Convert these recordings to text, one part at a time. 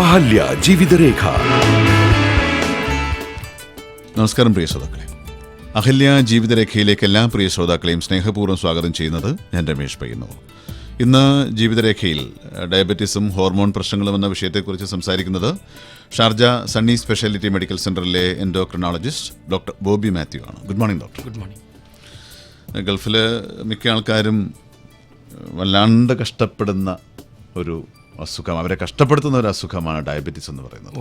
അഹല്യ ജീവിതരേഖ. നമസ്കാരം പ്രിയ ശ്രോതാക്കളെ, അഹല്യ ജീവിതരേഖയിലേക്ക് എല്ലാ പ്രിയ ശ്രോതാക്കളെയും സ്നേഹപൂർവ്വം സ്വാഗതം ചെയ്യുന്നത് ഞാൻ രമേഷ് പയ്യുന്നു. ഇന്ന് ജീവിതരേഖയിൽ ഡയബറ്റീസും ഹോർമോൺ പ്രശ്നങ്ങളും എന്ന വിഷയത്തെക്കുറിച്ച് സംസാരിക്കുന്നത് ഷാർജ സണ്ണി സ്പെഷ്യാലിറ്റി മെഡിക്കൽ സെൻ്ററിലെ എൻഡോക്രിനോളജിസ്റ്റ് ഡോക്ടർ ബോബി മാത്യു ആണ്. Good morning doctor. Good morning. ഗൾഫിൽ മിക്ക ആൾക്കാരും വല്ലാണ്ട് കഷ്ടപ്പെടുന്ന ഒരു അസുഖം, അവരെ കഷ്ടപ്പെടുത്തുന്ന ഒരു അസുഖമാണ് ഡയബറ്റീസ് എന്ന് പറയുന്നത്.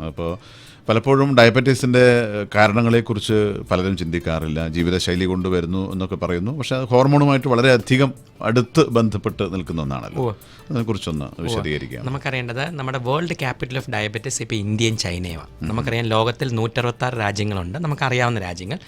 അപ്പോൾ പലപ്പോഴും ഡയബറ്റീസിൻ്റെ കാരണങ്ങളെക്കുറിച്ച് പലരും ചിന്തിക്കാറില്ല. ജീവിതശൈലി കൊണ്ടുവരുന്നു എന്നൊക്കെ പറയുന്നു, പക്ഷെ അത് ഹോർമോണുമായിട്ട് വളരെയധികം അടുത്ത് ബന്ധപ്പെട്ട് നിൽക്കുന്ന ഒന്നാണല്ലോ. അതിനെക്കുറിച്ചൊന്ന് വിശദീകരിക്കാം. നമുക്കറിയേണ്ടത് നമ്മുടെ വേൾഡ് ക്യാപിറ്റൽ ഓഫ് ഡയബറ്റീസ് ഇപ്പോൾ ഇന്ത്യയും ചൈനയുമാണ്. നമുക്കറിയാം ലോകത്തിൽ 166 രാജ്യങ്ങളുണ്ട്. നമുക്കറിയാവുന്ന രാജ്യങ്ങൾ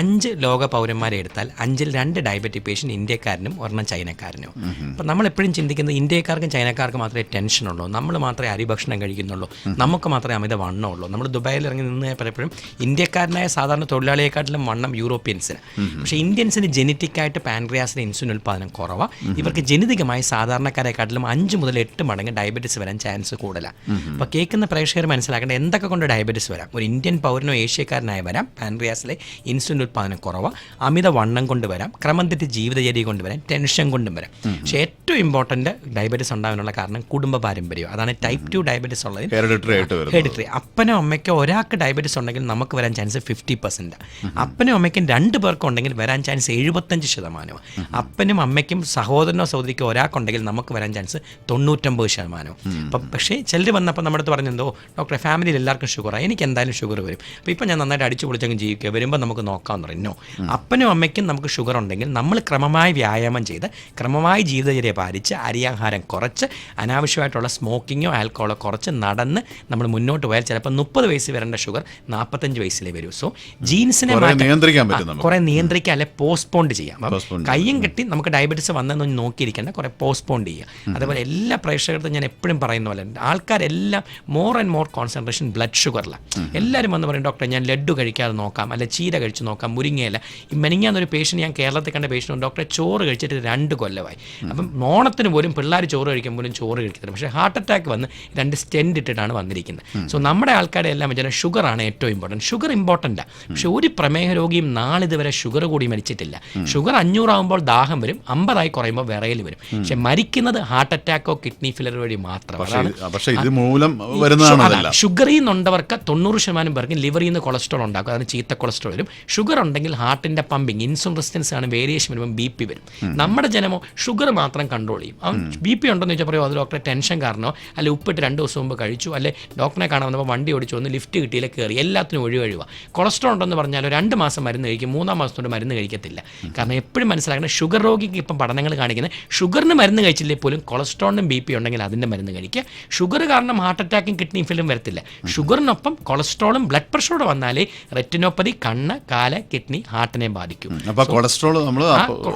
5 ലോക പൗരന്മാരെ എടുത്താൽ 5-ൽ 2 ഡയബറ്റിക് പേഷ്യൻ്റ് ഇന്ത്യക്കാരനും ഒരെണ്ണം ചൈനക്കാരനും. അപ്പോൾ നമ്മളെപ്പോഴും ചിന്തിക്കുന്നത് ഇന്ത്യക്കാർക്കും ചൈനക്കാർക്കും മാത്രമേ ടെൻഷനുള്ളൂ, നമ്മൾ മാത്രമേ അരിഭക്ഷണം കഴിക്കുന്നുള്ളൂ, നമുക്ക് മാത്രമേ അമിത വണ്ണമുള്ളൂ. നമ്മൾ ദുബായിൽ ഇറങ്ങി നിന്ന് പലപ്പോഴും ഇന്ത്യക്കാരനായ സാധാരണ തൊഴിലാളിയെക്കാട്ടിലും വണ്ണം യൂറോപ്യൻസിന്. പക്ഷേ ഇന്ത്യൻസിന് ജനറ്റിക്കായിട്ട് പാൻക്രിയാസിലെ ഇൻസുലിൻ ഉൽപ്പാദനം കുറവാണ്. ഇവർക്ക് ജനിതകമായി സാധാരണക്കാരെക്കാട്ടിലും 5 മുതൽ 8 മടങ്ങ് ഡയബറ്റീസ് വരാൻ ചാൻസ് കൂടുതലാണ്. അപ്പോൾ കേൾക്കുന്ന പ്രേക്ഷകർ മനസ്സിലാക്കേണ്ട എന്തൊക്കെ കൊണ്ട് ഡയബറ്റീസ് വരാം. ഒരു ഇന്ത്യൻ പൗരനോ ഏഷ്യക്കാരനായി വരാം, പാൻക്രിയാസിലെ ഇൻസുലിൻ ഉൽപ്പാദനം കുറവാണ്, അമിത വണ്ണം കൊണ്ട് വരാം, ക്രമം തെറ്റി ജീവിതചര്യ കൊണ്ടുവരാം, ടെൻഷൻ കൊണ്ടും വരാം. പക്ഷേ ഏറ്റവും ഇമ്പോർട്ടൻറ്റ് ഡയബറ്റീസ് ഉണ്ടാകാനുള്ള കാരണം കുടുംബ പാരമ്പര്യം. അതാണ് ടൈപ്പ് 2 ഡയബറ്റീസ് ഉള്ളത്. ഹെറിഡിറ്ററി. അപ്പനോ അമ്മയ്ക്കോ ഒരാൾക്ക് ഡയബറ്റീസ് ഉണ്ടെങ്കിൽ നമുക്ക് വരാൻ ചാൻസ് 50%. അപ്പനും അമ്മയ്ക്കും 2 പേർക്കും ഉണ്ടെങ്കിൽ വരാൻ ചാൻസ് 75%. അപ്പനും അമ്മയ്ക്കും സഹോദരനോ സഹോദരിക്കോ ഒരാൾക്കുണ്ടെങ്കിൽ നമുക്ക് വരാൻ ചാൻസ് 99%. അപ്പം പക്ഷേ ചിലർ വന്നപ്പോൾ നമ്മുടെ അടുത്ത് പറഞ്ഞെന്തോ ഡോക്ടറെ ഫാമിലിയിൽ എല്ലാവർക്കും ഷുഗറാണ്, എനിക്ക് എന്തായാലും ഷുഗർ വരും, അപ്പോൾ ഇപ്പം ഞാൻ നന്നായിട്ട് അടിച്ചു പൊളിച്ചങ്ങ് ജീവിക്കുക, വരുമ്പോൾ നമുക്ക് നോക്കാമെന്ന് പറയുന്നു. അപ്പനും അമ്മയ്ക്കും നമുക്ക് ഷുഗർ ഉണ്ടെങ്കിൽ നമ്മൾ ക്രമമായി വ്യായാമം ചെയ്ത് ക്രമമായി ജീവിതചര്യ പാലിച്ച് അരിയാഹാരം കുറച്ച് അനാവശ്യമായിട്ടുള്ള സ്മോക്കിങ്ങോ ആൽക്കഹോളോ കുറച്ച് നടന്ന് നമ്മൾ മുന്നോട്ട് പോയാൽ ചിലപ്പോൾ 30 വയസ്സിൽ വരേണ്ട ഷുഗർ 45 വയസ്സിലേ വരൂ. സോ ജീൻസിനെ കുറേ നിയന്ത്രിക്കുക, അല്ലെ പോസ്റ്റ്പോണ്ട് ചെയ്യാം. കയ്യും കെട്ടി നമുക്ക് ഡയബറ്റീസ് വന്നെന്ന് നോക്കിയിരിക്കേണ്ട, കുറേ പോസ്റ്റ്പോണ്ട് ചെയ്യുക. അതേപോലെ എല്ലാ പ്രേക്ഷകർക്കും ഞാൻ എപ്പോഴും പറയുന്ന പോലെ ആൾക്കാരെല്ലാം more and more concentration blood ഷുഗറിലാണ്. എല്ലാവരും വന്ന് പറയും ഡോക്ടറെ ഞാൻ ലഡ്ഡു കഴിക്കാതെ നോക്കാം, അല്ലെ ചീര കഴിച്ച് നോക്കാം, മുരിങ്ങയില. ഈ മെനിങ്ങാന്നൊരു പേഷ്യൻ്റ് ഞാൻ കേരളത്തിൽ കണ്ട പേഷ്യൻ്റ് ഡോക്ടറെ ചോറ് കഴിച്ചിട്ട് 2 കൊല്ലമായി. അപ്പം ഓണത്തിന് പോലും പിള്ളേർ ചോറ് കഴിക്കാൻ പോലും ചോറ് കഴിക്കത്തില്ല. പക്ഷേ ഹാർട്ട് അറ്റാക്ക് വന്ന് 2 സ്റ്റെൻറ്റ് ഇട്ടിട്ടാണ് വന്നിരിക്കുന്നത്. സോ നമ്മുടെ ആൾക്കാരെ എല്ലാം വെച്ചാൽ ഷുഗറാണ് ഏറ്റവും ഇമ്പോർട്ടൻറ്റ്. ഷുഗർ ഇമ്പോർട്ടൻ്റാണ്, പക്ഷേ ഒരു പ്രമേഹ രോഗിയും നാളിതുവരെ ഷുഗർ കൂടി മരിച്ചിട്ടില്ല. ഷുഗർ 500 ആകുമ്പോൾ ദാഹം വരും, 50 കുറയുമ്പോൾ വിറയൽ വരും. പക്ഷെ മരിക്കുന്നത് ഹാർട്ട് അറ്റാക്കോ കിഡ്നി ഫെയിലിയർ വഴി മാത്രമാണ്. ഷുഗറിൽ നിന്നുണ്ടവർക്ക് 90% പേർക്ക് ലിവറിൽ നിന്ന് കൊളസ്ട്രോൾ ഉണ്ടാക്കും, അതാണ് ചീത്ത കൊളസ്ട്രോൾ വരും. ഷുഗർ ഉണ്ടെങ്കിൽ ഹാർട്ടിൻ്റെ പമ്പിങ്, ഇൻസുലിൻ റെസിസ്റ്റൻസ് ആണ്, വേരിയേഷൻ വരുമ്പോൾ BP വരും. നമ്മുടെ ജനമോ ഷുഗർ മാത്രം കൺട്രോൾ ചെയ്യും. അവൻ BP ഉണ്ടെന്ന് ചോദിച്ചാൽ പറയുമോ അത് ഡോക്ടറെ ടെൻഷൻ കാരണമോ, അല്ലെ ഉപ്പിട്ട് 2 ദിവസം മുമ്പ് കഴിച്ചു, അല്ലെ ഡോക്ടറെ കാണാൻ വന്നപ്പോൾ വണ്ടി ഓടിച്ചു വന്ന് ലിഫ്റ്റ് കിട്ടിയില്ല കയറി, എല്ലാത്തിനും ഒഴിവഴിയുക. കൊളസ്ട്രോൾ ഉണ്ടെന്ന് പറഞ്ഞാൽ 2 മാസം മരുന്ന് കഴിക്കും, 3-ാം മാസത്തോട് മരുന്ന് കഴിക്കത്തില്ല. കാരണം എപ്പോഴും മനസ്സിലാക്കണം, ഷുഗർ രോഗിക്ക് ഇപ്പം പഠനങ്ങൾ കാണിക്കുന്നത് ഷുഗറിന് മരുന്ന് കഴിച്ചില്ലേ പോലും കൊളസ്ട്രോളിനും BP ഉണ്ടെങ്കിൽ അതിൻ്റെ മരുന്ന് കഴിക്കുക. ഷുഗർ കാരണം ഹാർട്ട് അറ്റാക്കും കിഡ്നി ഫെയിലും വരത്തില്ല. ഷുഗറിനൊപ്പം കൊളസ്ട്രോളും ബ്ലഡ് പ്രഷറോട് വന്നാലേ റെറ്റിനോപ്പതി കണ്ണ്, കാല്, കിഡ്നി, ഹാർട്ടിനെ ബാധിക്കും.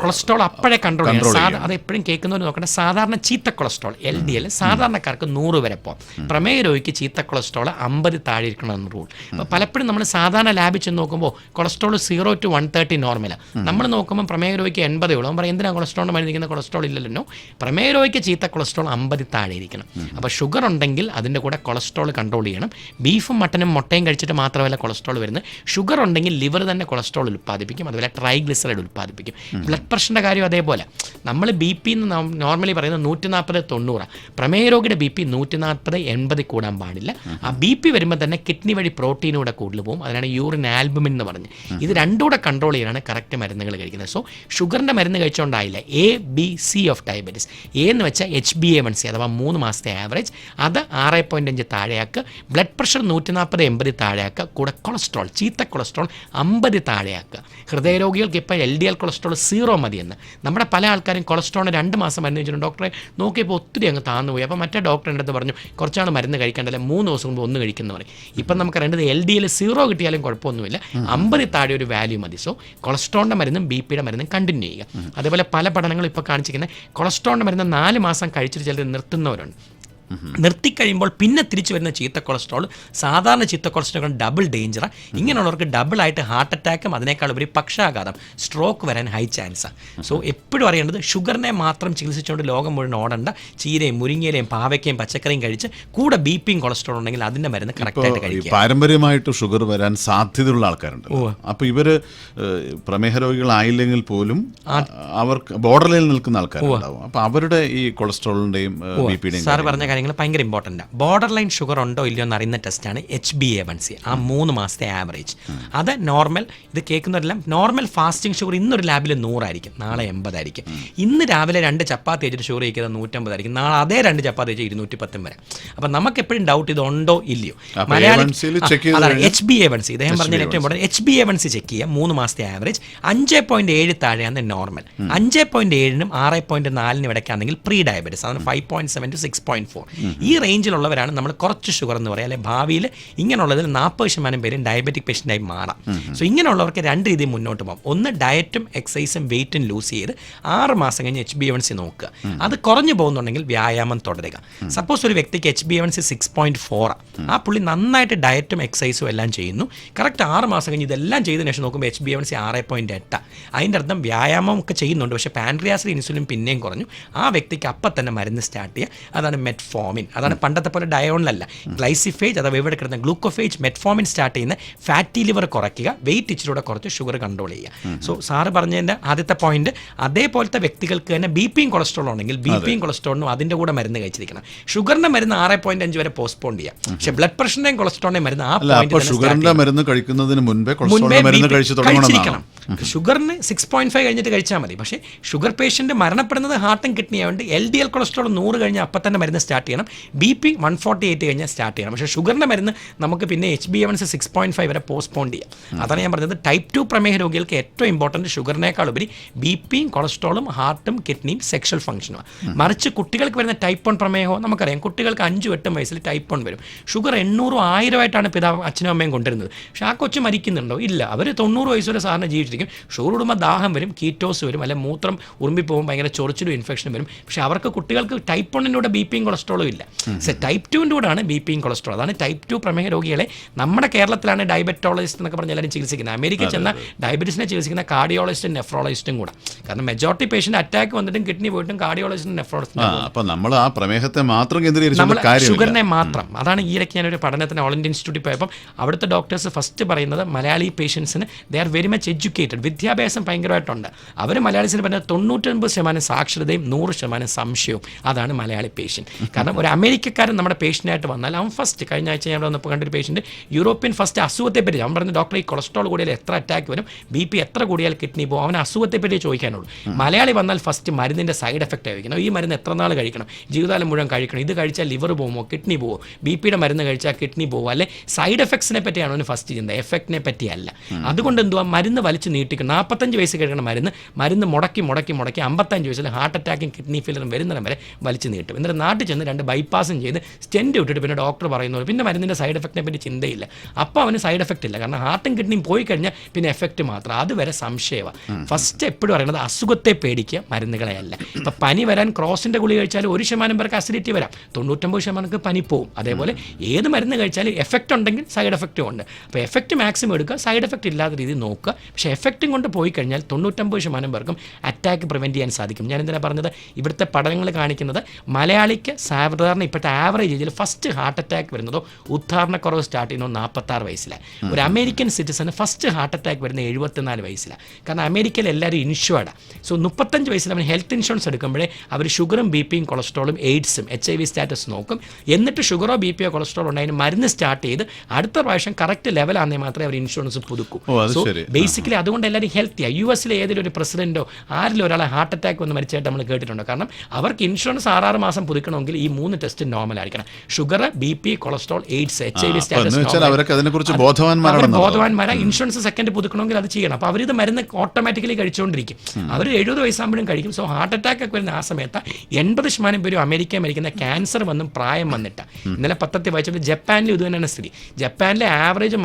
കൊളസ്ട്രോൾ അപ്പോഴേ കൺട്രോൾ ചെയ്യണം. അത് എപ്പോഴും കേൾക്കുന്നവർ നോക്കേണ്ട, സാധാരണ ചീത്ത കൊളസ്ട്രോൾ LDL സാധാരണക്കാർക്ക് 100 വരെ പോകും. പ്രമേയ രോഗിക്ക് ചീത്ത കൊളസ്ട്രോൾ 50 താഴെ ഇരിക്കണമെന്ന് റൂൾ. അപ്പോൾ പലപ്പോഴും നമ്മൾ സാധാരണ ലാബിൽ ചെന്ന് നോക്കുമ്പോൾ കൊളസ്ട്രോൾ 0 to 130 നോർമലാണ്. നമ്മൾ നോക്കുമ്പോൾ പ്രമേയ രോഗിക്ക് 80 ഉള്ളൂ. പറയും എന്തിനാണ് കൊളസ്ട്രോളിന് മരുന്നിരിക്കുന്ന, കൊളസ്ട്രോൾ ഇല്ലല്ലോ. പ്രമേയ രോഗിക്ക് ചീത്ത കൊളസ്ട്രോൾ 50 താഴെ ഇരിക്കണം. അപ്പോൾ ഷുഗർ ഉണ്ടെങ്കിൽ അതിൻ്റെ കൂടെ കൊളസ്ട്രോൾ കൺട്രോൾ ചെയ്യണം. ബീഫും മട്ടനും മുട്ടയും കഴിച്ചിട്ട് മാത്രമല്ല കൊളസ്ട്രോൾ വരുന്നത്. ഷുഗർ ഉണ്ടെങ്കിൽ ലിവർ തന്നെ കൊളസ്ട്രോൾ ഉൽപ്പാദിപ്പിക്കും, അതുപോലെ ട്രൈഗ്ലിസറൈഡ് ഉൽപ്പാദിപ്പിക്കും. ബ്ലഡ് പ്രഷറിൻ്റെ കാര്യം അതേപോലെ. നമ്മൾ BP എന്ന് നോർമലി പറയുന്നത് 140-90. പ്രമേയ രോഗിയുടെ BP 140-80 കൂടാൻ പാടില്ല. ആ BP വരുമ്പോൾ തന്നെ കിഡ്നി വഴി പ്രോട്ടീനൂടെ കൂടുതൽ പോകും. അതിനാണ് യൂറിൻ ആൽബുമിൻ എന്ന് പറഞ്ഞ്. ഇത് രണ്ടുകൂടെ കൺട്രോൾ ചെയ്യാനാണ് കറക്റ്റ് മരുന്നുകൾ കഴിക്കുന്നത്. സോ ഷുഗറിൻ്റെ മരുന്ന് കഴിച്ചുകൊണ്ടായില്ല. ABC of diabetes. A എന്ന് വെച്ചാൽ HbA1c അഥവാ 3 മാസത്തെ ആവറേജ്, അത് 6.5 താഴെയാക്കുക. Blood pressure 140-80 താഴെയാക്കുക. കൂടെ കൊളസ്ട്രോൾ, ചീത്ത കൊളസ്ട്രോൾ 50 താഴെയാക്കുക. ഹൃദയരോഗികൾക്ക് ഇപ്പോൾ LDL കൊളസ്ട്രോൾ 0 മതിയെന്ന്. നമ്മുടെ പല ആൾക്കാരും കൊളസ്ട്രോളിന് 2 മാസം മരുന്ന് കഴിച്ചിട്ടുണ്ട്. ഡോക്ടറെ നോക്കിയപ്പോൾ ഒത്തിരി അങ്ങ് താന്നു പോയി. അപ്പോൾ മറ്റേ ഡോക്ടറിൻ്റെ അടുത്ത് പറഞ്ഞു കുറച്ചാണ് മരുന്ന് കഴിക്കേണ്ടല്ലേ, 3 ദിവസം മുമ്പ് 1 കഴിക്കുന്ന പറയും. ഇപ്പം നമുക്ക് അറിയേണ്ടത് LDL 0 കിട്ടിയാലും കുഴപ്പമൊന്നുമില്ല, 50 താഴെ ഒരു വാല്യൂ മതി. സോ കൊളസ്ട്രോളിൻ്റെ മരുന്നും BPയുടെ മരുന്നും കണ്ടിന്യൂ ചെയ്യുക. അതേപോലെ പല പഠനങ്ങളും ഇപ്പോൾ കാണിച്ചിരിക്കുന്നത് കൊളസ്ട്രോളിൻ്റെ മരുന്ന് 4 മാസം കഴിച്ചിട്ട് ചിലർ നിർത്തുന്നവരുണ്ട്. നിർത്തിക്കഴിയുമ്പോൾ പിന്നെ തിരിച്ചു വരുന്ന ചീത്ത കൊളസ്ട്രോൾ സാധാരണ ചീത്ത കൊളസ്ട്രോൾ ഡബിൾ ഡേഞ്ചറാണ്. ഇങ്ങനെയുള്ളവർക്ക് ഡബിളായിട്ട് ഹാർട്ട് അറ്റാക്കും അതിനേക്കാൾ ഉപരി പക്ഷാഘാതം, സ്ട്രോക്ക് വരാൻ ഹൈ ചാൻസാണ്. സോ എപ്പോഴും അറിയേണ്ടത് ഷുഗറിനെ മാത്രം ചികിത്സിച്ചുകൊണ്ട് ലോകം മുഴുവൻ ഓടണ്ട. ചീരയും മുരിങ്ങയിലയും പാവയ്ക്കയും പച്ചക്കറിയും കഴിച്ച് കൂടെ ബി-പിയും കൊളസ്ട്രോൾ ഉണ്ടെങ്കിൽ അതിൻ്റെ മരുന്ന് കറക്റ്റായിട്ട് കഴിക്കുക. പാരമ്പര്യമായിട്ട് ഷുഗർ വരാൻ സാധ്യതയുള്ള ആൾക്കാരുണ്ട്. അപ്പോൾ ഇവർ പ്രമേഹ രോഗികളായില്ലെങ്കിൽ പോലും അവർക്ക് ബോർഡർ ലൈനിൽ നിൽക്കുന്ന ആൾക്കാരുണ്ടാവും. അപ്പോൾ അവരുടെ ഈ കൊളസ്ട്രോളിൻ്റെയും ബി-പിയുടെയും സാർ പറഞ്ഞ കാര്യങ്ങൾ ഭയങ്കര ഇമ്പോർട്ടൻ്റാണ്. ബോർഡർ ലൈൻ ഷുഗർ ഉണ്ടോ ഇല്ലയോ എന്ന് അറിയുന്ന ടെസ്റ്റാണ് HbA1c. ആ 3 മാസത്തെ ആവറേജ്. അത് നോർമൽ, ഇത് കേൾക്കുന്നവരെല്ലാം നോർമൽ ഫാസ്റ്റിംഗ് ഷുഗർ ഇന്നൊരു ലാബിൽ 100 ആയിരിക്കും, നാളെ 80 ആയിരിക്കും. ഇന്ന് രാവിലെ 2 ചപ്പാത്തി കഴിച്ചിട്ട് ഷുഗർ കഴിക്കുന്നത് 150 ആയിരിക്കും, നാളെ അതേ 2 ചപ്പാത്തി കഴിച്ച് 210 വരെ. അപ്പം നമുക്ക് എപ്പോഴും ഡൗട്ട് ഇത് ഉണ്ടോ ഇല്ലയോ. മലയാളം HbA1c ഇദ്ദേഹം പറഞ്ഞ ഏറ്റവും ഇമ്പോർട്ടൻറ്റ് HbA1c ചെക്ക് ചെയ്യുക. 3 മാസത്തെ ആവറേജ് 5.7 താഴെയാണ് നോർമൽ. 5.7നും 6.4നും ഇടയ്ക്കാണെങ്കിൽ പ്രീ ഡയബറ്റിസ്, അതാണ് 5.7 to 6.4. ഈ റേഞ്ചിലുള്ളവരാണ് നമ്മൾ കുറച്ച് ഷുഗർ എന്ന് പറയുക, അല്ലെങ്കിൽ ഭാവിയിൽ ഇങ്ങനെയുള്ളതിൽ 40% പേരും ഡയബറ്റിക് പേഷ്യൻ്റായി മാറാം. സോ ഇങ്ങനെയുള്ളവർക്ക് 2 രീതിയിൽ മുന്നോട്ട് പോകാം. ഒന്ന്, ഡയറ്റും എക്സസൈസും വെയിറ്റും ലൂസ് ചെയ്ത് 6 മാസം കഴിഞ്ഞ് HbA1c നോക്കുക. അത് കുറഞ്ഞു പോകുന്നുണ്ടെങ്കിൽ വ്യായാമം തുടരുക. സപ്പോസ് ഒരു വ്യക്തിക്ക് HbA1c 6.4, ആ പുള്ളി നന്നായിട്ട് ഡയറ്റും എക്സസൈസും എല്ലാം ചെയ്യുന്നു, കറക്റ്റ് 6 മാസം കഴിഞ്ഞ് ഇതെല്ലാം ചെയ്തതിനു ശേഷം നോക്കുമ്പോൾ HbA1c 6.8. അതിൻ്റെ അർത്ഥം വ്യായാമം ഒക്കെ ചെയ്യുന്നുണ്ട്, പക്ഷേ പാൻക്രിയാസിലെ ഇൻസുലിൻ പിന്നെയും കുറഞ്ഞു. ആ വ്യക്തിക്ക് അപ്പം തന്നെ മരുന്ന് സ്റ്റാർട്ട് ചെയ്യുക. അതാണ് മെറ്റ്ഫോമിൻ. അതാണ് പണ്ടത്തെ പോലെ ഡയോണിലല്ല, ഗ്ലൈസിഫേജ് അഥവാ ഇവിടെ കിടന്ന ഗ്ലൂക്കോഫേജ്, മെറ്റ്ഫോമിൻ സ്റ്റാർട്ട് ചെയ്യുന്ന ഫാറ്റി ലിവർ കുറയ്ക്കുക, വെയിറ്റ് ഇച്ചിലൂടെ കുറച്ച് ഷുഗർ കൺട്രോൾ ചെയ്യുക. സോ സാറ് പറഞ്ഞതിൻ്റെ ആദ്യത്തെ പോയിന്റ്, അതേപോലത്തെ വ്യക്തികൾക്ക് തന്നെ ബി-പിയും കൊളസ്ട്രോൾ ഉണ്ടെങ്കിൽ ബി-പിയും കൊളസ്ട്രോളിനും അതിൻ്റെ കൂടെ മരുന്ന് കഴിച്ചിരിക്കണം. ഷുഗറിൻ്റെ മരുന്ന് 6.5 വരെ പോസ്റ്റ്പോൺ ചെയ്യാം, പക്ഷേ ബ്ലഡ് പ്രഷറിൻ്റെയും കൊളസ്ട്രോളിൻ്റെയും മരുന്ന് ഷുഗറിന്റെ മരുന്ന് കഴിക്കുന്നതിന് മുൻപേ മരുന്ന് കഴിച്ചിരിക്കണം. ഷുഗറിന് 6.5 കഴിഞ്ഞിട്ട് കഴിച്ചാൽ മതി. പക്ഷേ ഷുഗർ പേഷ്യൻ്റ് മരണപ്പെടുന്നത് ഹാർട്ടും കിഡ്നി ആയതുകൊണ്ട് LDL കൊളസ്ട്രോൾ 100 കഴിഞ്ഞാൽ അപ്പം തന്നെ മരുന്ന് സ്റ്റാർട്ട് ചെയ്യണം. ബി-പി 148 കഴിഞ്ഞാൽ സ്റ്റാർട്ട് ചെയ്യണം. പക്ഷേ ഷുഗറിൻ്റെ മരുന്ന് നമുക്ക് പിന്നെ HbA1c 6.5 വരെ പോസ്റ്റ്പോൺ ചെയ്യാം. അതാണ് ഞാൻ പറഞ്ഞത്, ടൈപ്പ് 2 പ്രമേഹ രോഗികൾക്ക് ഏറ്റവും ഇമ്പോർട്ടൻറ്റ് ഷുഗറിനേക്കാൾ ഉപരി ബി-പിയും കൊളസ്ട്രോളും ഹാർട്ടും കിഡ്നിയും സെക്ഷൽ ഫംഗ്ഷനുമാണ്. മറിച്ച് കുട്ടികൾക്ക് വരുന്ന ടൈപ്പ് 1 പ്രമേഹമോ നമുക്കറിയാം, കുട്ടികൾക്ക് 5-8 വയസ്സിൽ ടൈപ്പ് 1 വരും. ഷുഗർ 800-1000 ആയിട്ടാണ് പിതാവ് അച്ഛനും അമ്മയും കൊണ്ടുവരുന്നത്. പക്ഷേ ആ കൊച്ചു മരിക്കുന്നുണ്ടോ? ഇല്ല. അവർ 90 വയസ്സ് വരെ സാറിന് ജീവിച്ചിരിക്കും. ഷുഗർ ഇടുമ്പോൾ ദാഹം വരും, കീറ്റോസ് വരും, അല്ലെങ്കിൽ മൂത്രം ഉറുമ്പിപ്പോകും, ഭയങ്കര ചൊറിച്ചിലും ഇൻഫെക്ഷനും വരും. പക്ഷേ അവർക്ക് കുട്ടികൾക്ക് ടൈപ്പ് 1ൻ്റെ കൂടെ ബി-പിയും കൊളസ്ട്രോളും ഇല്ല. ടൈപ്പ് 2ൻ്റെ കൂടെയാണ് ബി-പിയും കൊളസ്ട്രോൾ. അതാണ് ടൈപ്പ് 2 പ്രമേഹ രോഗികളെ നമ്മുടെ കേരളത്തിലാണ് ഡയബറ്റോളജിസ്റ്റ് എന്നൊക്കെ പറഞ്ഞ് എല്ലാവരും ചികിത്സിക്കുന്നത്. അമേരിക്കയിൽ ചെന്ന ഡയബറ്റീസിനെ ചികിത്സിക്കുന്ന കാർഡിയോളജിസ്റ്റും നെഫ്രോളജിസ്റ്റും കൂടെ. കാരണം മെജോറിറ്റി പേഷ്യൻ്റ് അറ്റാക്ക് വന്നിട്ടും കിഡ്നി പോയിട്ടും കാർഡിയോളജിസ്റ്റും നെഫ്രോളജിസ്റ്റും നമ്മൾ ആ പ്രമേഹത്തെ മാത്രം കേന്ദ്രീകരിച്ച് ഷുഗറിനെ മാത്രം. അതാണ് ഈ ഇടയ്ക്ക് ഞാനൊരു പഠനത്തിന് ഓൾ ഇന്ത്യ ഇൻസ്റ്റിറ്റ്യൂട്ടിൽ പോയപ്പം അവിടുത്തെ ഡോക്ടേഴ്സ് ഫസ്റ്റ് പറയുന്നത് മലയാളി പേഷ്യൻസിന് they are very much educated, വിദ്യാഭ്യാസം ഭയങ്കരമായിട്ടുണ്ട്. അവർ മലയാളീസിന് പറഞ്ഞാൽ 99% സാക്ഷരതയും 100% സംശയവും. അതാണ് മലയാളി പേഷ്യൻ്റ്. കാരണം ഒരു അമേരിക്കക്കാരൻ നമ്മുടെ പേഷ്യൻ്റായിട്ട് വന്നാൽ അവൻ ഫസ്റ്റ്, കഴിഞ്ഞ ആഴ്ച ഞാൻ വന്നപ്പോൾ കണ്ടൊരു പേഷ്യൻ്റ് യൂറോപ്യൻ ഫസ്റ്റ് അസുഖത്തെ പറ്റി അവൻ പറഞ്ഞു, ഡോക്ടർ ഈ കൊളസ്ട്രോൾ കൂടിയാൽ എത്ര അറ്റാക്ക് വരും, ബി-പി എത്ര കൂടിയാൽ കിഡ്നി പോകും, അവൻ അസുഖത്തെ പറ്റി ചോദിക്കാനുള്ളൂ. മലയാളി വന്നാൽ ഫസ്റ്റ് മരുന്നിൻ്റെ സൈഡ് എഫക്റ്റ് ആയിരിക്കണം. ഈ മരുന്ന് എത്ര നാൾ കഴിക്കണം, ജീവിതകാലം മുഴുവൻ കഴിക്കണം, ഇത് കഴിച്ചാൽ ലിവർ പോകുമോ, കിഡ്നി പോകുമോ, ബി-പിയുടെ മരുന്ന് കഴിച്ചാൽ കിഡ്നി പോകുമോ, അല്ലെ സൈഡ് എഫക്ട്സിനെ പറ്റിയാണ് അവന് ഫസ്റ്റ് ചിന്ത, എഫക്റ്റിനെ പറ്റിയല്ല. അതുകൊണ്ട് എന്തുവാ, മരുന്ന് വലിച്ച് നീട്ടിക്കണം. 45 വയസ്സ് കഴിക്കണം മരുന്ന് മുടക്കി 55 വയസ്സിൽ ഹാർട്ട് അറ്റാക്കും കിഡ്നി ഫെയിലറും വരുന്നിടം വരെ വലിച്ച് നീട്ടും. എന്നിട്ട് നാട്ടിൽ ചെന്ന് 2 ബൈപ്പാസും ചെയ്ത് സ്റ്റെൻറ്റ് വിട്ടിട്ട് പിന്നെ ഡോക്ടർ പറയുന്നത് പിന്നെ മരുന്നിൻ്റെ സൈഡ് എഫക്റ്റിനെ പറ്റി ചിന്തയില്ല. അപ്പോൾ അവന് സൈഡ് എഫക്റ്റ് ഇല്ല. കാരണം ഹാർട്ടും കിഡ്നിയും പോയി കഴിഞ്ഞാൽ പിന്നെ എഫക്റ്റ് മാത്രം. അതുവരെ സംശയമാണ്. ഫസ്റ്റ് എപ്പോഴും പറയുന്നത് അസുഖത്തെ പേടിക്കുക, മരുന്നുകളെ അല്ല. ഇപ്പം പനി വരാൻ ക്രോസിൻ്റെ ഗുളി കഴിച്ചാൽ 1% പേർക്ക് അസിഡിറ്റി വരാം, 99% പനി പോവും. അതേപോലെ ഏത് മരുന്ന് കഴിച്ചാലും എഫക്റ്റ് ഉണ്ടെങ്കിൽ സൈഡ് എഫക്റ്റും ഉണ്ട്. അപ്പോൾ എഫക്റ്റ് മാക്സിമം എടുക്കുക, സൈഡ് എഫക്റ്റ് ഇല്ലാത്ത രീതിയിൽ നോക്കുക. പക്ഷേ എഫക്റ്റും കൊണ്ട് പോയി കഴിഞ്ഞാൽ 99% പേർക്കും അറ്റാക്ക് പ്രിവെൻറ്റ് ചെയ്യാൻ സാധിക്കും. ഞാൻ എന്തിനാണ് പറഞ്ഞത്, ഇവിടുത്തെ പഠനങ്ങൾ കാണിക്കുന്നത് മലയാളിക്ക് സാധാരണ ഇപ്പോഴത്തെ ആവറേജ് ഏജിൽ ഫസ്റ്റ് ഹാർട്ട് അറ്റാക്ക് വരുന്നതോ ഉദ്ധാരണക്കുറവ് സ്റ്റാർട്ട് ചെയ്യുന്നതോ 46 വയസ്സിലാണ്. ഒരു അമേരിക്കൻ സിറ്റിസന് ഫസ്റ്റ് ഹാർട്ട് അറ്റാക്ക് വരുന്നത് 74 വയസ്സിലാണ്. കാരണം അമേരിക്കയിൽ എല്ലാവരും ഇൻഷുർഡാണ്. സോ 35 വയസ്സിൽ അവൻ ഹെൽത്ത് ഇൻഷുറൻസ് എടുക്കുമ്പോഴേ അവർ ഷുഗറും ബി-പിയും കൊളസ്ട്രോളും എയ്ഡ്സും HIV സ്റ്റാറ്റസ് നോക്കും. എന്നിട്ട് ഷുഗറോ ബി-പിയോ കൊളസ്ട്രോൾ ഉണ്ടായതിന് മരുന്ന് സ്റ്റാർട്ട് ചെയ്ത് അടുത്ത പ്രാവശ്യം കറക്റ്റ് ലെവലാണെങ്കിൽ മാത്രമേ അവർ ഇൻഷുറൻസ് പുതുക്കൂ. സോ ബേസിക്കലി അതുകൊണ്ട് എല്ലാവരും ഹെൽത്തിയാണ്. US ഏതെങ്കിലും ഒരു പ്രസിഡന്റോ ആരിലും ഒരാളെ ഹാർട്ട് അറ്റാക്ക് വന്ന് മരിച്ചായിട്ട് നമ്മൾ കേട്ടിട്ടുണ്ടോ? കാരണം അവർക്ക് ഇൻഷുറൻസ് 6 മാസം പുതുക്കണമെങ്കിൽ ഈ 3 ടെസ്റ്റ് നോർമൽ ആയിരിക്കണം. Sugar, BP, cholesterol, AIDS, HIV status ബോധവാന്മാരാ. ഇൻഷുറൻസ് സെക്കൻഡ് പുതുക്കണമെങ്കിൽ അത് ചെയ്യണം. അപ്പോൾ അവരിത് മരുന്ന് ഓട്ടോമാറ്റിക്കലി കഴിച്ചുകൊണ്ടിരിക്കും. അവർ 70 വയസ്സാകുമ്പോഴും കഴിക്കും. സോ ഹാർട്ട് അറ്റാക്ക് ഒക്കെ വരുന്ന ആ സമയത്ത് 80% പേരും അമേരിക്കയിൽ മരിക്കുന്ന ക്യാൻസർ വന്നും പ്രായം വന്നിട്ട്. ഇന്നലെ പത്രത്തിൽ വായിച്ചിട്ട് ജപ്പാനിൽ ഇത് തന്നെയാണ് സ്ഥിതി. ജപ്പാനിലെ ആവറേജ്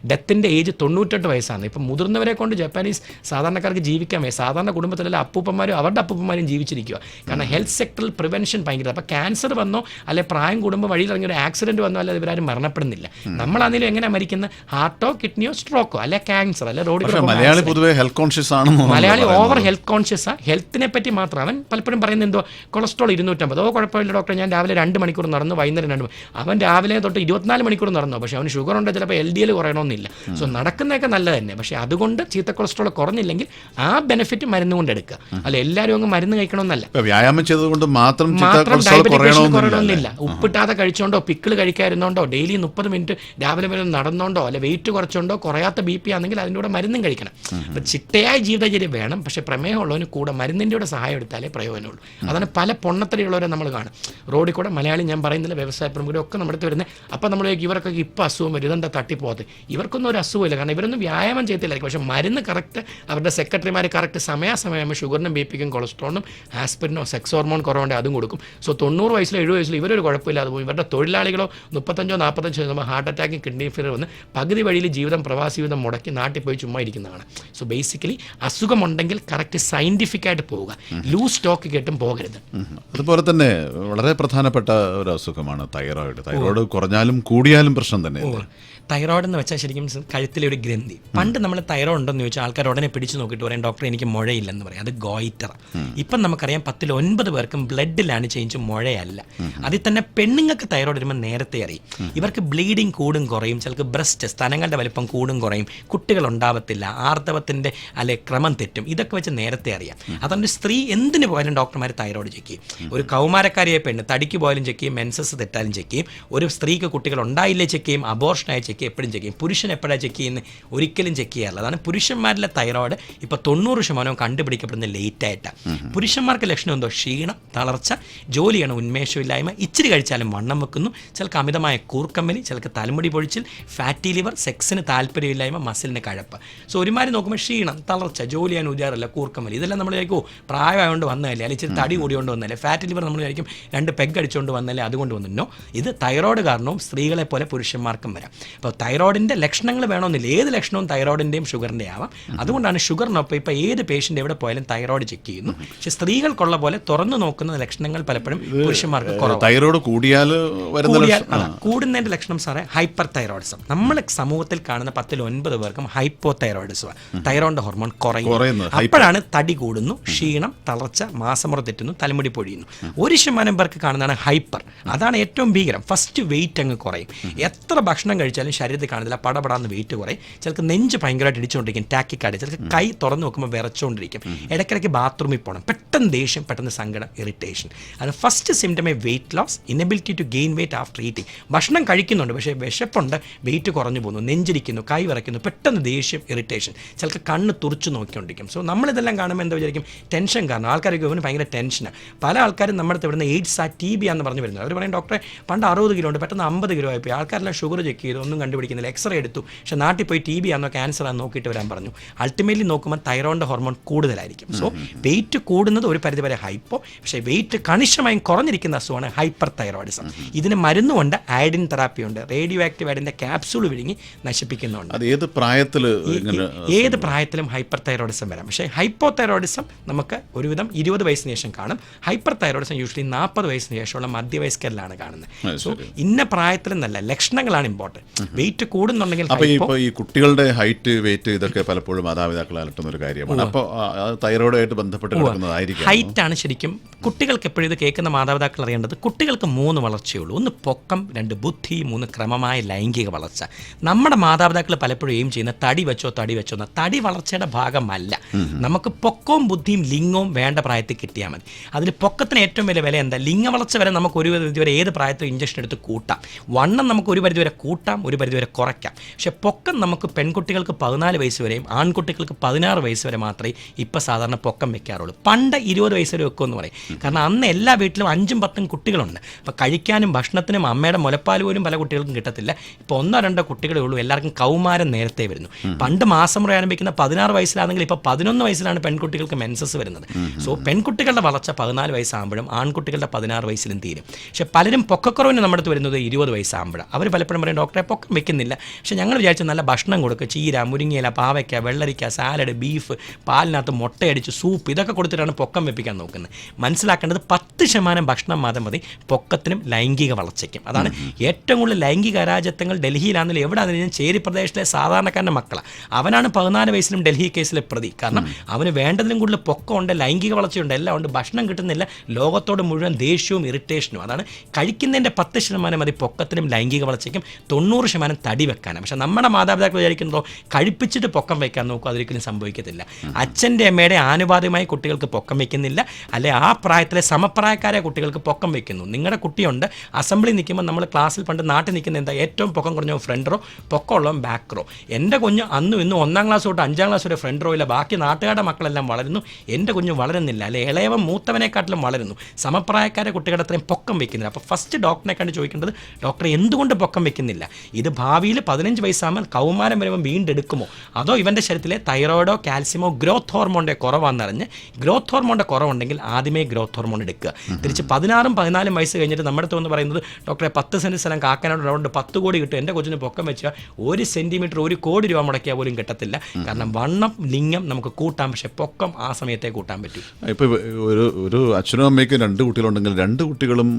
ഡെത്തിൻ്റെ ഏജ് 98 വയസ്സാണ്. ഇപ്പം മുതിർന്നവരെ കൊണ്ട് ജപ്പാനീസ് സാധാരണക്കാർക്ക് ജീവിക്കാൻ വയ്യ. സാധാരണ കുടുംബത്തിലെ അപ്പൂപ്പന്മാരും അവരുടെ അപ്പൂപ്പന്മാരും ജീവിച്ചിരിക്കുക. കാരണം ഹെൽത്ത് സെക്ടറിൽ പ്രിവെൻഷൻ ഭയങ്കര. അപ്പോൾ ക്യാൻസർ വന്നോ അല്ലെ പ്രായം കൂടുമ്പോൾ വഴിയിൽ ഇറങ്ങിയ ഒരു ആക്സിഡൻറ്റ് വന്നോ അല്ലെ ഇവരാരും മരണപ്പെടുന്നില്ല. നമ്മളാണെങ്കിലും എങ്ങനെ മരിക്കുന്നത്, ഹാർട്ടോ കിഡ്നിയോ സ്ട്രോക്കോ അല്ലെ ക്യാൻസർ അല്ലെ റോഡിൽ. മലയാളി പൊതുവെ ഹെൽത്ത് കോൺഷ്യസ് ആണ്. Malayali over health conscious. ഹെൽത്തിനെ പറ്റി മാത്രം അവൻ പലപ്പോഴും പറയുന്നത് എന്തോ കൊളസ്ട്രോൾ 250, കുഴപ്പമില്ല ഡോക്ടർ, ഞാൻ രാവിലെ 2 മണിക്കൂർ നടന്നു, വൈകുന്നേരം 2 അവൻ രാവിലെ തൊട്ട് 24 മണിക്കൂർ നടന്നു, പക്ഷേ അവന് ഷുഗർ ഉണ്ട്, ചിലപ്പോൾ LDL കുറയണമെന്നില്ല. സോ നടക്കുന്നതൊക്കെ നല്ലത് തന്നെ, പക്ഷേ അതുകൊണ്ട് ചീത്ത കൊളസ്ട്രോൾ കുറഞ്ഞില്ലെങ്കിൽ ആ ബെനിഫിറ്റ് മരുന്ന് കൊണ്ട് എടുക്കുക. അല്ല എല്ലാവരും അങ്ങ് മരുന്ന് കഴിക്കണമെന്നല്ല. വ്യായാമം ചെയ്തുകൊണ്ട് മാത്രം ഡയബറ്റിക് കുറയണമെന്നില്ല. ഉപ്പിട്ടാതെ കഴിച്ചോണ്ടോ പിക്കിൾ കഴിക്കാതിരുന്നോണ്ടോ ഡെയിലി 30 മിനിറ്റ് രാവിലെ വരെ നടന്നോണ്ടോ അല്ലെ വെയിറ്റ് കുറച്ചോണ്ടോ കുറയാത്ത BP ആണെങ്കിൽ അതിൻ്റെ കൂടെ മരുന്നും കഴിക്കണം. അപ്പം ചിട്ടയായ ജീവിതചര്യ വേണം, പക്ഷേ പ്രമേഹമുള്ളവന് കൂടെ മരുന്നിൻ്റെ കൂടെ സഹായം എടുത്താലേ പ്രയോജനമുള്ളൂ. അതാണ് പല പൊണ്ണത്തടിയുള്ളവരെ നമ്മൾ കാണും റോഡിൽ കൂടെ. മലയാളി ഞാൻ പറയുന്നില്ല, വ്യവസായ പ്രമുഖരും ഒക്കെ നമ്മുടെ അടുത്ത് വരുന്നത്. അപ്പം നമ്മൾ ഇവർക്കൊക്കെ ഇപ്പോൾ അസുഖം വരും, ഇതെന്താ തട്ടിപ്പോകത്ത്. ഇവർക്കൊന്നും ഒരു അസുഖമില്ല, കാരണം ഇവരൊന്നും വ്യായാമം ചെയ്തില്ലായിരിക്കും, പക്ഷേ മരുന്ന് കറക്റ്റ് അവരുടെ സെക്രട്ടറിമാർ കറക്റ്റ് സമയാസമയം ഷുഗറിനും BPക്കും കൊളസ്ട്രോളിനും ആസ്പിരിനോ സെക്സ് ഹോർമോൺ കുറവുണ്ട് അതും കൊടുക്കും. സോ 90 വയസ്സിലോ 70 വയസ്സിലോ ഇവരൊരു കുഴപ്പമില്ലാതെ പോകും. ഇവരുടെ തൊഴിലാളികളോ 35-40 ഹാർട്ട് അറ്റാക്കും കിഡ്നി ഫെയിലിയർ വന്ന് പകുതി വഴിയിൽ പ്രവാസി ജീവിതം മുടക്കി നാട്ടിൽ പോയി ചുമ്മാ ഇരിക്കുന്നതാണ്. സോ ബേസിക്കലി അസുഖമുണ്ടെങ്കിൽ കറക്റ്റ് സയൻറ്റിഫിക്കായിട്ട് പോവുക, ലൂസ് സ്റ്റോക്ക് കേട്ടും പോകരുത്. അതുപോലെ തന്നെ വളരെ പ്രധാനപ്പെട്ട ഒരു അസുഖമാണ് തൈറോയിഡ്. തൈറോയിഡ് കുറഞ്ഞാലും കൂടിയാലും പ്രശ്നം തന്നെ. തൈറോയ്ഡ് എന്ന് വെച്ചാൽ ശരിക്കും കഴുത്തിലെ ഒരു ഗ്രന്ഥി. പണ്ട് നമ്മൾ തൈറോയ്ഡ് ഉണ്ടെന്ന് ചോദിച്ചാൽ ആൾക്കാർ ഉടനെ പിടിച്ചു നോക്കിയിട്ട് പറയും ഡോക്ടർ എനിക്ക് മുഴയില്ലെന്ന് പറയും, അത് ഗോയിറ്റർ. ഇപ്പം നമുക്കറിയാം 10 ൽ 9 പേർക്കും ബ്ലഡിലാണ് ചേഞ്ച്, മുഴയല്ല. അതിൽ തന്നെ പെണ്ണുങ്ങൾക്ക് തൈറോയ്ഡ് വരുമ്പോൾ നേരത്തെ അറിയും. ഇവർക്ക് ബ്ലീഡിങ് കൂടും കുറയും, ചിലർക്ക് ബ്രസ്റ്റ് സ്ഥലങ്ങളുടെ വലിപ്പം കൂടും കുറയും, കുട്ടികൾ ഉണ്ടാവത്തില്ല, ആർത്തവത്തിൻ്റെ അല്ലെ ക്രമം തെറ്റും, ഇതൊക്കെ വെച്ച് നേരത്തെ അറിയാം. അതുകൊണ്ട് സ്ത്രീ എന്തിനു പോയാലും ഡോക്ടർമാർ തൈറോയ്ഡ് ചെക്ക് ചെയ്യും. ഒരു കൗമാരക്കാരിയായ പെണ്ണ് തടിക്ക് പോയാലും ചെക്ക് ചെയ്യും, മെൻസസ് തെറ്റാലും ചെക്ക് ചെയ്യും. ഒരു സ്ത്രീക്ക് കുട്ടികൾ ഉണ്ടായില്ലേ ചെക്ക് ചെയ്യും, അബോർഷനായി ചെക്ക് എപ്പോഴും ചെക്ക് ചെയ്യും. പുരുഷൻ എപ്പോഴാണ് ചെക്ക് ചെയ്യുന്നത്, ഒരിക്കലും ചെക്ക് ചെയ്യാറില്ല. അതാണ് പുരുഷന്മാരിലെ തൈറോയ്ഡ് ഇപ്പോൾ 90% കണ്ടുപിടിക്കപ്പെടുന്ന ലേറ്റായിട്ടാണ്. പുരുഷന്മാർക്ക് ലക്ഷണം എന്തോ ക്ഷീണം, തളർച്ച, ജോലിയാണ് ഉന്മേഷമില്ലായ്മ, ഇച്ചിരി കഴിച്ചാലും വണ്ണം വെക്കുന്നു, ചിലർക്ക് അമിതമായ കൂർക്കമ്പലി, ചിലർക്ക് തലമുടി പൊഴിച്ചിൽ, ഫാറ്റി ലിവർ, സെക്സിന് താല്പര്യമില്ലായ്മ, മസിലിന് കഴപ്പ്. സോ ഒരുമാതിരി നോക്കുമ്പോൾ ക്ഷീണം, തളർച്ച, ജോലി ചെയ്യാൻ ഉജാറില്ല, കൂർക്കമ്പലി, ഇതെല്ലാം നമ്മൾ വിചാരിക്കും പ്രായമായതുകൊണ്ട് വന്നതല്ലേ, അല്ലെങ്കിൽ ഇച്ചിരി തടി കൂടിയോണ്ട് വന്നല്ലേ. ഫാറ്റി ലിവർ നമ്മൾ വിചാരിക്കും 2 പെഗ് അടിച്ചുകൊണ്ട് വന്നല്ലേ അതുകൊണ്ട് വന്നോ. ഇത് തൈറോയ്ഡ് കാരണവും സ്ത്രീകളെ പോലെ പുരുഷന്മാർക്കും വരാം. അപ്പോൾ തൈറോയിഡിൻ്റെ ലക്ഷണങ്ങൾ വേണമെന്നില്ല, ഏത് ലക്ഷണവും തൈറോയിഡിൻ്റെയും ഷുഗറിൻ്റെ ആവാം. അതുകൊണ്ടാണ് ഷുഗറിനൊപ്പം ഇപ്പോൾ ഏത് പേഷ്യൻ്റ് എവിടെ പോയാലും തൈറോയിഡ് ചെക്ക് ചെയ്യുന്നു. പക്ഷേ സ്ത്രീകൾക്കുള്ള പോലെ തുറന്നു നോക്കുന്ന ലക്ഷണങ്ങൾ പലപ്പോഴും പുരുഷന്മാർക്ക് കുറവാണ്. തൈറോയ്ഡ് കൂടിയാൽ കൂടുന്നതിൻ്റെ ലക്ഷണം സാറേ ഹൈപ്പർ തൈറോയിഡിസം. നമ്മൾ സമൂഹത്തിൽ കാണുന്ന 10 ൽ 9 പേർക്കും ഹൈപ്പോ തൈറോയിഡിസം, തൈറോയിഡിൻ്റെ ഹോർമോൺ കുറയുന്നു. അപ്പോഴാണ് തടി കൂടുന്നു, ക്ഷീണം, തളർച്ച, മാസമുറ തെറ്റുന്നു, തലമുടി പൊഴിയുന്നു. 1% പേർക്ക് കാണുന്നതാണ് ഹൈപ്പർ. അതാണ് ഏറ്റവും ഭീകരം. ഫസ്റ്റ് വെയിറ്റ് അങ്ങ് കുറയും. എത്ര ഭക്ഷണം കഴിച്ചാലും ശരീരത്തിൽ കാണുന്നില്ല, പടപടാന്ന് വെയിറ്റ് കുറയും. ചിലർക്ക് നെഞ്ച് ഭയങ്കരമായിട്ട് ഇടിച്ചുകൊണ്ടിരിക്കും, ടാക്കിക്കാർഡ്, ചിലർക്ക് കൈ തുറന്നു നോക്കുമ്പോൾ വിറച്ചുകൊണ്ടിരിക്കും, ഇടയ്ക്കിടയ്ക്ക് ബാത്റൂമിൽ പോകണം, പെട്ടെന്ന് ദേഷ്യം, പെട്ടെന്ന് സങ്കടം, ഇറിറ്റേഷൻ. അത് ഫസ്റ്റ് സിംറ്റമേ weight loss, inability to gain weight after eating. ഭക്ഷണം കഴിക്കുന്നുണ്ട് പക്ഷേ വിശപ്പുണ്ട്, വെയിറ്റ് കുറഞ്ഞു പോകുന്നു, നെഞ്ചിരിക്കുന്നു, കൈ വിറയ്ക്കുന്നു, പെട്ടെന്ന് ദേഷ്യം, ഇറിറ്റേഷൻ, ചിലർക്ക് കണ്ണ് തുറച്ചു നോക്കിക്കൊണ്ടിരിക്കും. സോ നമ്മളിതെല്ലാം കാണുമ്പോൾ എന്താ വിചാരിക്കും, ടെൻഷൻ കാരണം. ആൾക്കാർക്ക് ഇവന് ഭയങ്കര ടെൻഷനാണ്. പല ആൾക്കാരും നമ്മുടെ അടുത്ത് ഇവിടുന്ന് AIDS TB ആണെന്ന് പറഞ്ഞു വരുന്നത്. അവർ പറയും ഡോക്ടറെ പണ്ട് 60 കിലോ ഉണ്ട്, പെട്ടെന്ന് 50 കിലോ ആയിപ്പോയി. ആൾക്കാരെല്ലാം ഷുഗർ ചെക്ക് ചെയ്തു, ഒന്നും കണ്ടുപിടിക്കുന്നില്ല, എക്സ്റേ എടുത്തു, പക്ഷേ നാട്ടിൽ പോയി TB ആണോ ക്യാൻസർ ആണെന്ന് നോക്കിയിട്ട് വരാൻ പറഞ്ഞു. അൾട്ടിമേറ്റ്ലി നോക്കുമ്പോൾ തൈറോയിഡിൻ്റെ ഹോർമോൺ കൂടുതലായിരിക്കും. സോ വെയിറ്റ് കൂടുന്നത് ഒരു പരിധിവരെ ഹൈപ്പോ, പക്ഷേ വെയിറ്റ് കണിശമായും കുറഞ്ഞിരിക്കുന്ന അസുഖമാണ് ഹൈപ്പർ തൈറോയിഡിസം. ഇതിന് മരുന്നുകൊണ്ട് അയഡിൻ തെറാപ്പി ഉണ്ട്, റേഡിയോ ആക്റ്റീവ് അയഡിൻ്റെ ക്യാപ്സൂൾ വിഴുങ്ങി നശിപ്പിക്കുന്നുണ്ട്. ഏത് പ്രായത്തിലും ഹൈപ്പർ തൈറോയിഡിസം വരാം. പക്ഷേ ഹൈപ്പോ തൈറോയിഡിസം നമുക്ക് ഒരുവിധം 20 വയസ്സിന് ശേഷം കാണും. ഹൈപ്പർ തൈറോയിഡിസം യൂഷ്വലി 40 വയസ്സിന് ശേഷമുള്ള മധ്യവയസ്കരിലാണ് കാണുന്നത്. സോ ഇന്ന പ്രായത്തിലെന്നല്ല, ലക്ഷണങ്ങളാണ് ഇമ്പോർട്ടൻറ്റ്. വെയിറ്റ് കൂടുന്നുണ്ടെങ്കിൽ ഈ കുട്ടികളുടെ ഹൈറ്റ് വെയിറ്റ് ഇതൊക്കെ പലപ്പോഴും മാതാപിതാക്കൾ അലട്ടുന്ന ഒരു കാര്യമാണ്. അപ്പോൾ തൈറോയിഡായിട്ട് ബന്ധപ്പെട്ട് കിടക്കുന്നതായിരിക്കും. ഹൈറ്റ് ആണ് ശരിക്കും കുട്ടികൾക്ക് എപ്പോഴും ഇത് കേൾക്കുന്ന മാതാപിതാക്കൾ അറിയേണ്ടത്. കുട്ടികൾക്ക് 3 വളർച്ചയുള്ളൂ. 1 പൊക്കം, 2 ബുദ്ധി, 3 ക്രമമായ ലൈംഗിക വളർച്ച. നമ്മുടെ മാതാപിതാക്കൾ പലപ്പോഴും എയിം ചെയ്യുന്ന തടി വെച്ചോ എന്ന തടി വളർച്ചയുടെ ഭാഗമല്ല. നമുക്ക് പൊക്കവും ബുദ്ധിയും ലിംഗവും വേണ്ട പ്രായത്തിൽ കിട്ടിയാൽ മതി. അതിൽ പൊക്കത്തിന് ഏറ്റവും വലിയ വില എന്താ, ലിംഗ വളർച്ച വരെ നമുക്ക് ഒരു പരിധി വരെ ഏത് പ്രായത്തിലും ഇഞ്ചക്ഷൻ എടുത്ത് കൂട്ടാം. വണ്ണം നമുക്ക് ഒരു പരിധി വരെ കൂട്ടാം, ഒരു പരിധി വരെ കുറയ്ക്കാം. പക്ഷേ പൊക്കം നമുക്ക് പെൺകുട്ടികൾക്ക് 14 വയസ്സ് വരെയും ആൺകുട്ടികൾക്ക് 16 വയസ്സ് വരെ മാത്രമേ ഇപ്പോൾ സാധാരണ പൊക്കം വെക്കാറുള്ളൂ. പണ്ട് 20 വയസ്സ് വരെ വെക്കുമെന്ന് പറയും. കാരണം അന്ന് എല്ലാ വീട്ടിലും 5ഉം 10ഉം കുട്ടികളുണ്ട്. അപ്പോൾ കഴിക്കാനും ഭക്ഷണത്തിനും അമ്മയുടെ മുലപ്പാൽ പോലും പല കുട്ടികൾക്കും കിട്ടത്തില്ല. ഇപ്പോൾ 1-2 കുട്ടികളേ ഉള്ളൂ. എല്ലാവർക്കും കൗമാരം നേരത്തെ വരുന്നു. പണ്ട് മാസമുറ ആരംഭിക്കുന്ന 16 വയസ്സിലാണെങ്കിൽ ഇപ്പോൾ 11 വയസ്സിലാണ് പെൺകുട്ടികൾക്ക് മെൻസസ് വരുന്നത്. സോ പെൺകുട്ടികളുടെ വളർച്ച 14 വയസ്സാകുമ്പോഴും ആൺകുട്ടികളുടെ 16 വയസ്സിലും തീരും. പക്ഷേ പലരും പൊക്കക്കുറവിന് നമ്മുടെ അടുത്ത് വരുന്നത് 20 വയസ്സാകുമ്പോഴാണ്. അവർ പലപ്പോഴും പറയും ഡോക്ടറെ പൊക്കം വെക്കുന്നില്ല. പക്ഷേ ഞങ്ങൾ വിചാരിച്ചു നല്ല ഭക്ഷണം കൊടുക്കുക, ചീര, മുരിങ്ങയില, പാവയ്ക്ക, വെള്ളരിക്ക, സാലഡ്, ബീഫ്, പാലിനകത്ത് മുട്ടയടിച്ച് സൂപ്പ്, ഇതൊക്കെ കൊടുത്തിട്ടാണ് പൊക്കം വെപ്പിക്കാൻ നോക്കുന്നത്. മനസ്സിലാക്കേണ്ടത് 10% ശതമാനം ഭക്ഷണം മാത്രം മതി പൊക്കത്തിനും ലൈംഗിക വളർച്ചയ്ക്കും. അതാണ് ഏറ്റവും കൂടുതൽ ലൈംഗിക അരാജകത്വങ്ങൾ ഡൽഹിയിലാണെങ്കിലും എവിടെയാണെങ്കിലും ചേരി പ്രദേശത്തിലെ സാധാരണക്കാരൻ്റെ മക്കളാണ്. അവനാണ് 14 വയസ്സിലും ഡൽഹി കേസിലെ പ്രതി. കാരണം അവന് വേണ്ടതിലും കൂടുതൽ പൊക്കമുണ്ട്, ലൈംഗിക വളർച്ചയുണ്ട്, എല്ലാം ഉണ്ട്, ഭക്ഷണം കിട്ടുന്നില്ല, ലോകത്തോട് മുഴുവൻ ദേഷ്യവും ഇറിറ്റേഷനും. അതാണ് കഴിക്കുന്നതിൻ്റെ 10% മതി പൊക്കത്തിനും ലൈംഗിക വളർച്ചയ്ക്കും, 90% തടി വെക്കാനാണ്. പക്ഷേ നമ്മുടെ മാതാപിതാക്കൾ വിചാരിക്കുന്നതോ കഴിപ്പിച്ചിട്ട് പൊക്കം വയ്ക്കാൻ നോക്കും, അതൊരിക്കലും സംഭവിക്കത്തില്ല. അച്ഛൻ്റെ അമ്മയുടെ ആനുപാതികമായി കുട്ടികൾക്ക് പൊക്കം വയ്ക്കുന്നില്ല, അല്ലെ ആ പ്രായത്തിലെ സമപ്രായക്കാരെ കുട്ടികൾക്ക് പൊക്കം വയ്ക്കുന്നു. നിങ്ങളുടെ കുട്ടിയുണ്ട് അസംബ്ലി നിൽക്കുമ്പോൾ നമ്മൾ ക്ലാസ്സിൽ പണ്ട് നാട്ടിൽ നിൽക്കുന്ന എന്താ ഏറ്റവും പൊക്കം കുറഞ്ഞ ഫ്രണ്ട് റോ, പൊക്കമുള്ളവൻ ബാക്ക് റോ. എൻ്റെ കുഞ്ഞ് അന്നും ഇന്നും 1ാം ക്ലാസ് തൊട്ട് 5ാം ക്ലാസ് വരെ ഫ്രണ്ട് റോയില്ല, ബാക്കി നാട്ടുകാരുടെ മക്കളെല്ലാം വളരുന്നു, എൻ്റെ കുഞ്ഞ് വളരുന്നില്ല, അല്ലെ ഇളയവൻ മൂത്തവനെക്കാട്ടിലും വളരുന്നു, സമപ്രായക്കാരെ കുട്ടികളുടെ അത്രയും പൊക്കം വയ്ക്കുന്നില്ല. അപ്പോൾ ഫസ്റ്റ് ഡോക്ടറിനെ കണ്ട് ചോദിക്കേണ്ടത്, ഡോക്ടറെ എന്തുകൊണ്ട് പൊക്കം വയ്ക്കുന്നില്ല? ഇത് ഭാവിയിൽ 15 വയസ്സാകുമ്പോൾ കൗമാരം വരുമ്പോൾ വീണ്ടെടുക്കുമോ, അതോ ഇവൻ്റെ ശരീരത്തിലെ തൈറോയിഡോ കാൽസ്യമോ ഗ്രോത്ത് ഹോർമോണിൻ്റെ കുറവാണെന്നറിഞ്ഞ് ഗ്രോത്ത് ഹോർമോണിൻ്റെ കുറവുണ്ടെങ്കിൽ ആദ്യമേ ഗ്രോത്ത് ഹോർമോൺ എടുക്കുക. തിരിച്ച് 16 14 വയസ്സ് കഴിഞ്ഞിട്ട് നമ്മുടെ അടുത്ത് എന്ന് പറയുന്നത്, ഡോക്ടറെ 10 സെൻറ്റ് സ്ഥലം കാക്കാനോട് റൗണ്ട് 10 കോടി കിട്ടും, എൻ്റെ കൊച്ചിന് പൊക്കം വെച്ചാൽ 1 സെൻറ്റിമീറ്റർ 1 കോടി രൂപ മുടക്കിയാൽ പോലും കിട്ടത്തില്ല. കാരണം വണ്ണം ലിംഗം നമുക്ക് കൂട്ടാം, പക്ഷേ പൊക്കം ആ സമയത്തെ കൂട്ടാൻ പറ്റും. ഇപ്പോൾ ഒരു അച്ഛനും അമ്മയ്ക്കും 2 കുട്ടികളുണ്ടെങ്കിൽ 2 കുട്ടികളും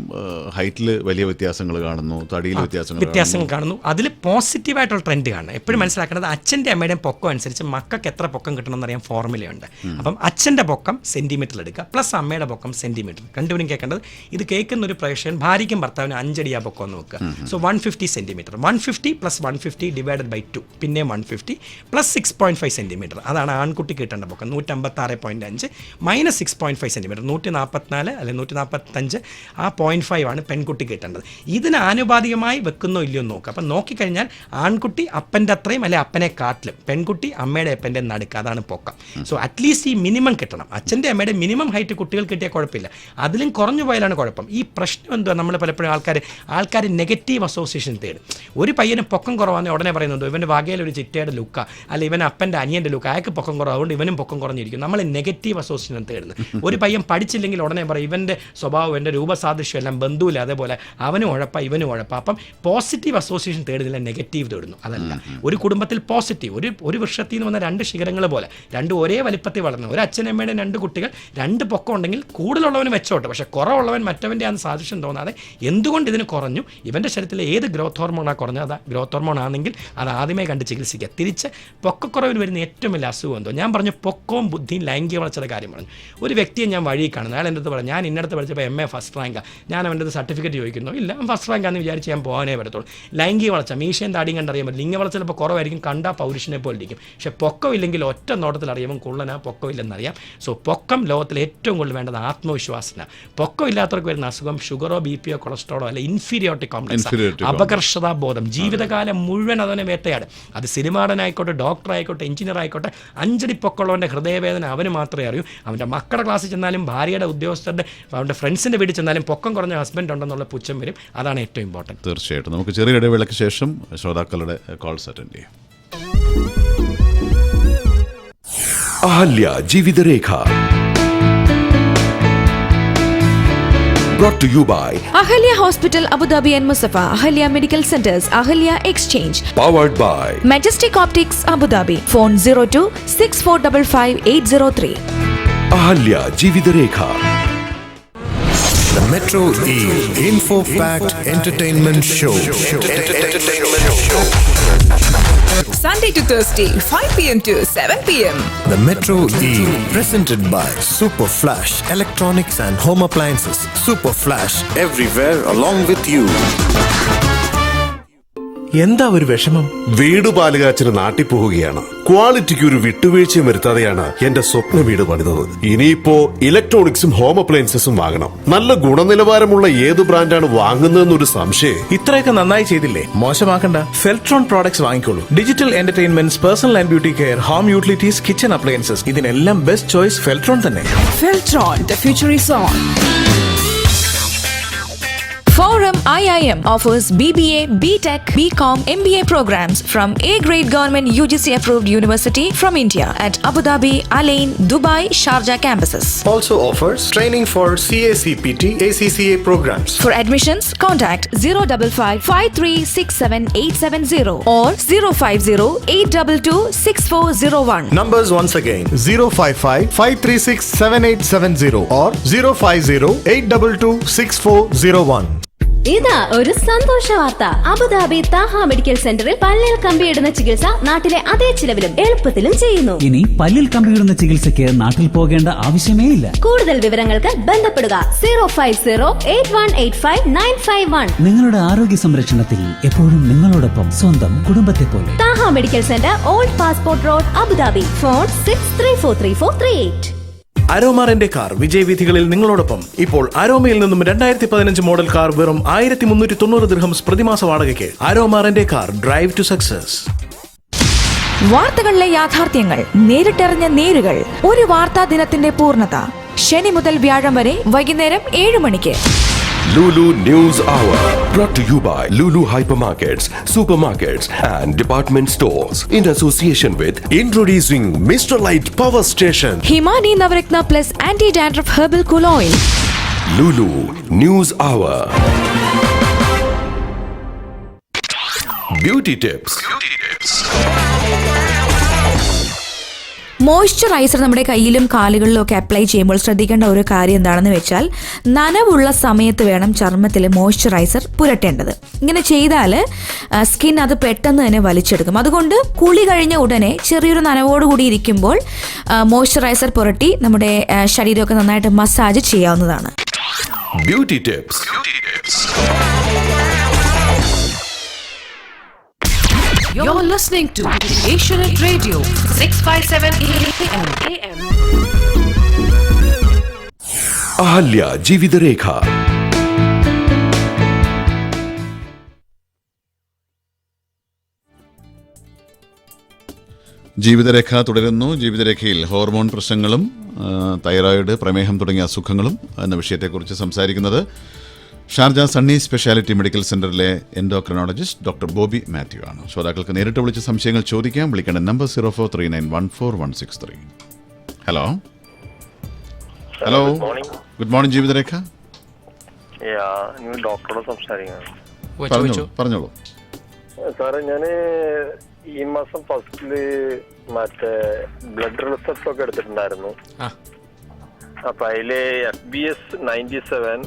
ഹൈറ്റിൽ വലിയ വ്യത്യാസങ്ങൾ കാണുന്നു, തടിയിൽ വ്യത്യാസങ്ങൾ കാണുന്നു. അതിൽ പോസിറ്റീവായിട്ടുള്ള ട്രെൻഡ് കാണും. എപ്പോഴും മനസ്സിലാക്കേണ്ടത് അച്ഛൻ്റെ അമ്മയുടെയും പൊക്കം അനുസരിച്ച് മക്കൾക്ക് എത്ര പൊക്കം കിട്ടണമെന്ന് അറിയാൻ ഫോർമുലയുണ്ട്. അപ്പം അച്ഛൻ്റെ പൊക്കം സെൻറ്റിമീറ്ററിൽ എടുക്കുക, പ്ലസ് അമ്മയുടെ പൊക്കം സെൻറ്റിമീറ്റർ. രണ്ടുപേരും കേൾക്കേണ്ടത്, ഇത് കേൾക്കുന്ന ഒരു പ്രേക്ഷകൻ ഭാര്യയ്ക്കും ഭർത്താവിനും 5 അടിയാ പൊക്കം നോക്കുക. സോ 150 സെൻറ്റിമീറ്റർ, 150 + 150 ഡിവൈഡഡ് ബൈ 2, പിന്നെ 150 + 6.5 സെൻറ്റിമീറ്റർ. അതാണ് ആൺകുട്ടി കിട്ടേണ്ട പൊക്കം. 156.5 - 6.5 സെൻറ്റിമീറ്റർ, 144 അല്ലെങ്കിൽ 145 ആ 0.5 ആണ് പെൺകുട്ടി കിട്ടേണ്ടത്. ഇതിന് ആനുപാതികമായി വെക്കുന്നോ ഇല്ലയോ നോക്കുക. അപ്പം നോക്കിക്കഴിഞ്ഞാൽ ആൺകുട്ടി അപ്പൻ്റെ അത്രയും അല്ലെ അപ്പനെ കാട്ടിലും, പെൺകുട്ടി അമ്മയുടെ അപ്പൻ്റെ നടുക്ക്, അതാണ് പൊക്കം. സോ അറ്റ്ലീസ്റ്റ് ഈ മിനിമം കിട്ടണം. അച്ഛൻ്റെ അമ്മയുടെ മിനിമം ഹൈറ്റ് കുട്ടികൾ കിട്ടിയാൽ കുഴപ്പമില്ല, അതിലും കുറഞ്ഞു പോയാലാണ് കുഴപ്പം. ഈ പ്രശ്നം എന്തുവാ, നമ്മൾ പലപ്പോഴും ആൾക്കാർ നെഗറ്റീവ് അസോസിയേഷൻ തേടും. ഒരു പയ്യന് പൊക്കം കുറവാണെന്ന് ഉടനെ പറയുന്നുണ്ടോ ഇവൻ്റെ വകയിൽ ഒരു ചിറ്റയുടെ ലുക്ക, അല്ലെ ഇവൻ അപ്പൻ്റെ അനിയൻ്റെ ലുക്ക്, അയാൾക്ക് പൊക്കം കുറവ്, അതുകൊണ്ട് ഇവനും പൊക്കം കുറഞ്ഞിരിക്കും. നമ്മൾ നെഗറ്റീവ് അസോസിയേഷൻ തേടുന്നത്. ഒരു പയ്യൻ പഠിച്ചില്ലെങ്കിൽ ഉടനെ പറയും ഇവൻ്റെ സ്വഭാവം, എൻ്റെ രൂപസാദൃശ്യം എല്ലാം ബന്ധുവില്ല, അതേപോലെ അവനും ഉഴപ്പ ഇവനും ഉഴപ്പ. അപ്പം പോസിറ്റീവ് അസോസിയേഷൻ തേടുന്നില്ല, നെഗറ്റീവ് തേടുന്നു. അതല്ല, ഒരു കുടുംബത്തിൽ പോസിറ്റീവ്, ഒരു വൃക്ഷത്തിൽ നിന്ന് വന്ന 2 ശിഖരങ്ങൾ പോലെ 2 ഒരേ വലിപ്പത്തിൽ വളർന്നു, ഒരു അച്ഛനമ്മയുടെ 2 കുട്ടികൾ 2 പൊക്കം ഉണ്ടെങ്കിൽ കൂടുതലുള്ളവന് വെച്ചോട്ടെ, പക്ഷേ കുറവുള്ളവൻ മറ്റവൻ്റെ ആ സാദൃശ്യം തോന്നാതെ എന്തുകൊണ്ട് ഇതിന് കുറഞ്ഞു, ഇവൻ്റെ ശരീരത്തിലെ ഏത് ഗ്രോത്ത് ഹോർമോണാണ് കുറഞ്ഞത്, അത് ഗ്രോത്ത് ഹോർമോൺ ആണെങ്കിൽ അത് ആദ്യമേ കണ്ട് ചികിത്സിക്കുക. തിരിച്ച് പൊക്കക്കുറവിന് വരുന്ന ഏറ്റവും വലിയ അസുഖം എന്തോ, ഞാൻ പറഞ്ഞു പൊക്കവും ബുദ്ധിയും ലൈംഗിക വളർച്ചയുടെ കാര്യം പറഞ്ഞു. ഒരു വ്യക്തിയെ ഞാൻ വഴി കാണുന്നു, അയാൾ എൻ്റെ അടുത്ത് പറഞ്ഞു ഞാൻ ഇന്നടത്ത് പഠിച്ചപ്പോൾ MA ഫസ്റ്റ് റാങ്കാണ്, ഞാൻ അവൻ്റെ അടുത്ത് സർട്ടിഫിക്കറ്റ് ചോദിക്കുന്നു, ഇല്ല ഫസ്റ്റ് റാങ്കാന്ന് വിചാരിച്ച് ഞാൻ പോകാനേ പറ്റത്തുള്ളൂ. ലൈംഗിക വളർച്ച മീശയും താടിയും കണ്ടറിയാൻ പറ്റും, ലിംഗ വളർച്ച ചിലപ്പോൾ കുറവായിരിക്കും, കണ്ടാൽ പൗരുഷനെ പോലെ ഇരിക്കും, പക്ഷേ പൊക്കം ഇല്ലെങ്കിൽ ഒറ്റ നോട്ടത്തിൽ അറിയാം കുള്ളനാ പൊക്കം ഇല്ലെന്നറിയാം. സോ പൊക്കം ലോകത്തിൽ ഏറ്റവും കൂടുതൽ വേണ്ടത് ആത്മവിശ്വാസത്തിനാണ്. പൊക്കം ഇല്ലാത്തവർക്ക് വരുന്ന അസുഖം ഷുഗറോ BPയോ കൊളസ്ട്രോളോ അല്ല, ഇൻഫീരിയോറിറ്റി കോംപ്ലക്സ്, അപകർഷതാബോധം, ജീവിതകാലം മുഴുവൻ അതിനെ വേട്ടയാട്. അത് സിനിമാടനായിക്കോട്ടെ, ഡോക്ടർ ആയിക്കോട്ടെ, എഞ്ചിനീയർ ആയിക്കോട്ടെ, 5 അടി പൊക്കമുള്ളവൻ്റെ ഹൃദയവേദന അവന് മാത്രമേ അറിയൂ. അവൻ്റെ മക്കളുടെ ക്ലാസ്സിൽ ചെന്നാലും, ഭാര്യയുടെ ഉദ്യോഗസ്ഥരുടെ, അവൻ്റെ ഫ്രണ്ട്സിൻ്റെ വീട്ടിൽ ചെന്നാലും പൊക്കം കുറഞ്ഞ ഹസ്ബൻഡ് ഉണ്ടെന്നുള്ള പുച്ഛം വരും. അതാണ് ഏറ്റവും ഇമ്പോർട്ടൻറ്റ്. തീർച്ചയായിട്ടും നമുക്ക് ചെറിയ ഇടവേളയ്ക്ക് ശേഷം ശ്രോതാക്കളുടെ കോൾസ് അറ്റൻഡ് ചെയ്യാം. Ahalya Jeevitharekha brought to you by Ahalya Hospital, Abu Dhabi and Musafa, Ahalya Medical Centers, Ahalya Exchange, powered by Majestic Optics, Abu Dhabi. Phone 02-6455-803. Ahalya ജീവിതരേഖ. The Metro E Info Fact Entertainment Show. Sunday to Thursday, 5 p.m. to 7 p.m. The Metro E presented by Super Flash Electronics and Home Appliances. Super Flash everywhere along with you. എന്താ ഒരു വിഷമം? വീട് പാലുകാച്ചിന് നാട്ടിൽ പോവുകയാണ്. ക്വാളിറ്റിക്ക് ഒരു വിട്ടുവീഴ്ചയും വരുത്താതെയാണ് എന്റെ സ്വപ്ന വീട് പണിതത്. ഇനിയിപ്പോ ഇലക്ട്രോണിക്സും ഹോം അപ്ലയൻസസും വാങ്ങണം. നല്ല ഗുണനിലവാരമുള്ള ഏത് ബ്രാൻഡാണ് വാങ്ങുന്നതെന്നൊരു സംശയം. ഇത്രയൊക്കെ നന്നായി ചെയ്തില്ലേ? മോശമാക്കണ്ട, ഫെൽട്രോൺ പ്രോഡക്ട്സ് വാങ്ങിക്കോളൂ. Digital entertainments, personal and beauty care, home utilities, kitchen appliances, ഇതിനെല്ലാം ബെസ്റ്റ് ചോയ്സ് ഫെൽട്രോൺ തന്നെ. Feltron, the future is on. Forum IIM offers BBA, BTech, BCom, MBA programs from A-grade government UGC-approved university from India at Abu Dhabi, Alain, Dubai, Sharjah campuses. Also offers training for CACPT, ACCA programs. For admissions, contact 055-5367-870 or 050-822-6401. Numbers once again 055-536-7870 or 050-822-6401. ഇതാ ഒരു സന്തോഷ വാർത്ത. Abu Dhabi Thaha medical സെന്ററിൽ പല്ലിൽ കമ്പിയിടുന്ന ചികിത്സ നാട്ടിലെ അതേ ചിലവിലും എളുപ്പത്തിലും ചെയ്യുന്നു. ഇനി പല്ലിൽ കമ്പിയിടുന്ന ചികിത്സയ്ക്ക് നാട്ടിൽ പോകേണ്ട ആവശ്യമേ ഇല്ല. കൂടുതൽ വിവരങ്ങൾക്ക് ബന്ധപ്പെടുക 050-8185-951. നിങ്ങളുടെ ആരോഗ്യ സംരക്ഷണത്തിൽ എപ്പോഴും നിങ്ങളോടൊപ്പം സ്വന്തം കുടുംബത്തെ പോലെ. Taha medical centre, old passport road, Abu Dhabi. Phone 63433438. Aroma rent car വിജയവീഥികളിൽ നിങ്ങളോടൊപ്പം. ഇപ്പോൾ അരോമയിൽ നിന്നും 2015 മോഡൽ കാർ വെറും 1390 ദിർഹംസ് പ്രതിമാസ വാടകയ്ക്ക്. Aroma rent car, drive to success. വാർത്തകളിലെ യാഥാർത്ഥ്യങ്ങൾ, നേരിട്ടറിഞ്ഞ നേരുകൾ. ഒരു വാർത്താ ദിനത്തിന്റെ പൂർണ്ണത. ശനി മുതൽ വ്യാഴം വരെ വൈകുന്നേരം 7 മണിക്ക്. Lulu News Hour, brought to you by Lulu Hypermarkets, Supermarkets and Department Stores in association with Introducing Mr. Light Power Station. Himani Navratna plus anti dandruff herbal cool oil. Lulu News Hour. Beauty tips. Moisturiser നമ്മുടെ കയ്യിലും കാലുകളിലും ഒക്കെ apply ചെയ്യുമ്പോൾ ശ്രദ്ധിക്കേണ്ട ഒരു കാര്യം എന്താണെന്ന് വെച്ചാൽ, നനവുള്ള സമയത്ത് വേണം ചർമ്മത്തിൽ മോയ്സ്ചറൈസർ പുരട്ടേണ്ടത്. ഇങ്ങനെ ചെയ്താൽ സ്കിൻ അത് പെട്ടെന്ന് തന്നെ വലിച്ചെടുക്കും. അതുകൊണ്ട് കുളി കഴിഞ്ഞ ഉടനെ ചെറിയൊരു നനവോടുകൂടി ഇരിക്കുമ്പോൾ മോയ്സ്ചറൈസർ പുരട്ടി നമ്മുടെ ശരീരമൊക്കെ നന്നായിട്ട് മസാജ് ചെയ്യാവുന്നതാണ്. Beauty tips. You're listening to Asianet Radio 657 AM. Ahalya Jeevitharekha. ജീവിതരേഖ തുടരുന്നു. ജീവിതരേഖയിൽ ഹോർമോൺ പ്രശ്നങ്ങളും തൈറോയിഡ്, പ്രമേഹം തുടങ്ങിയ അസുഖങ്ങളും എന്ന വിഷയത്തെക്കുറിച്ച് സംസാരിക്കുന്നത് ഷാർജ സണ്ണി സ്പെഷ്യാലിറ്റി മെഡിക്കൽ സെന്ററിലെ എൻഡോക്രിനോളജിസ്റ്റ് ഡോക്ടർ ബോബി മാത്യു ആണ്. ശ്രോതാക്കൾക്ക് നേരിട്ട് വിളിച്ച് സംശയങ്ങൾ ചോദിക്കാം. വിളിക്കേണ്ട number 0439144163. Hello hello, good morning Jeevitharekha. ഡോക്ടറോട് സംസാരിക്കണം. പറഞ്ഞോളൂ സാറേ, ഞാൻ ഈ മാസം ഫസ്റ്റില് മറ്റേ ബ്ലഡ് റിസൾട്ട് ഒക്കെ എടുത്തിട്ടുണ്ടായിരുന്നു. അപ്പൊ അതില് FBS 97,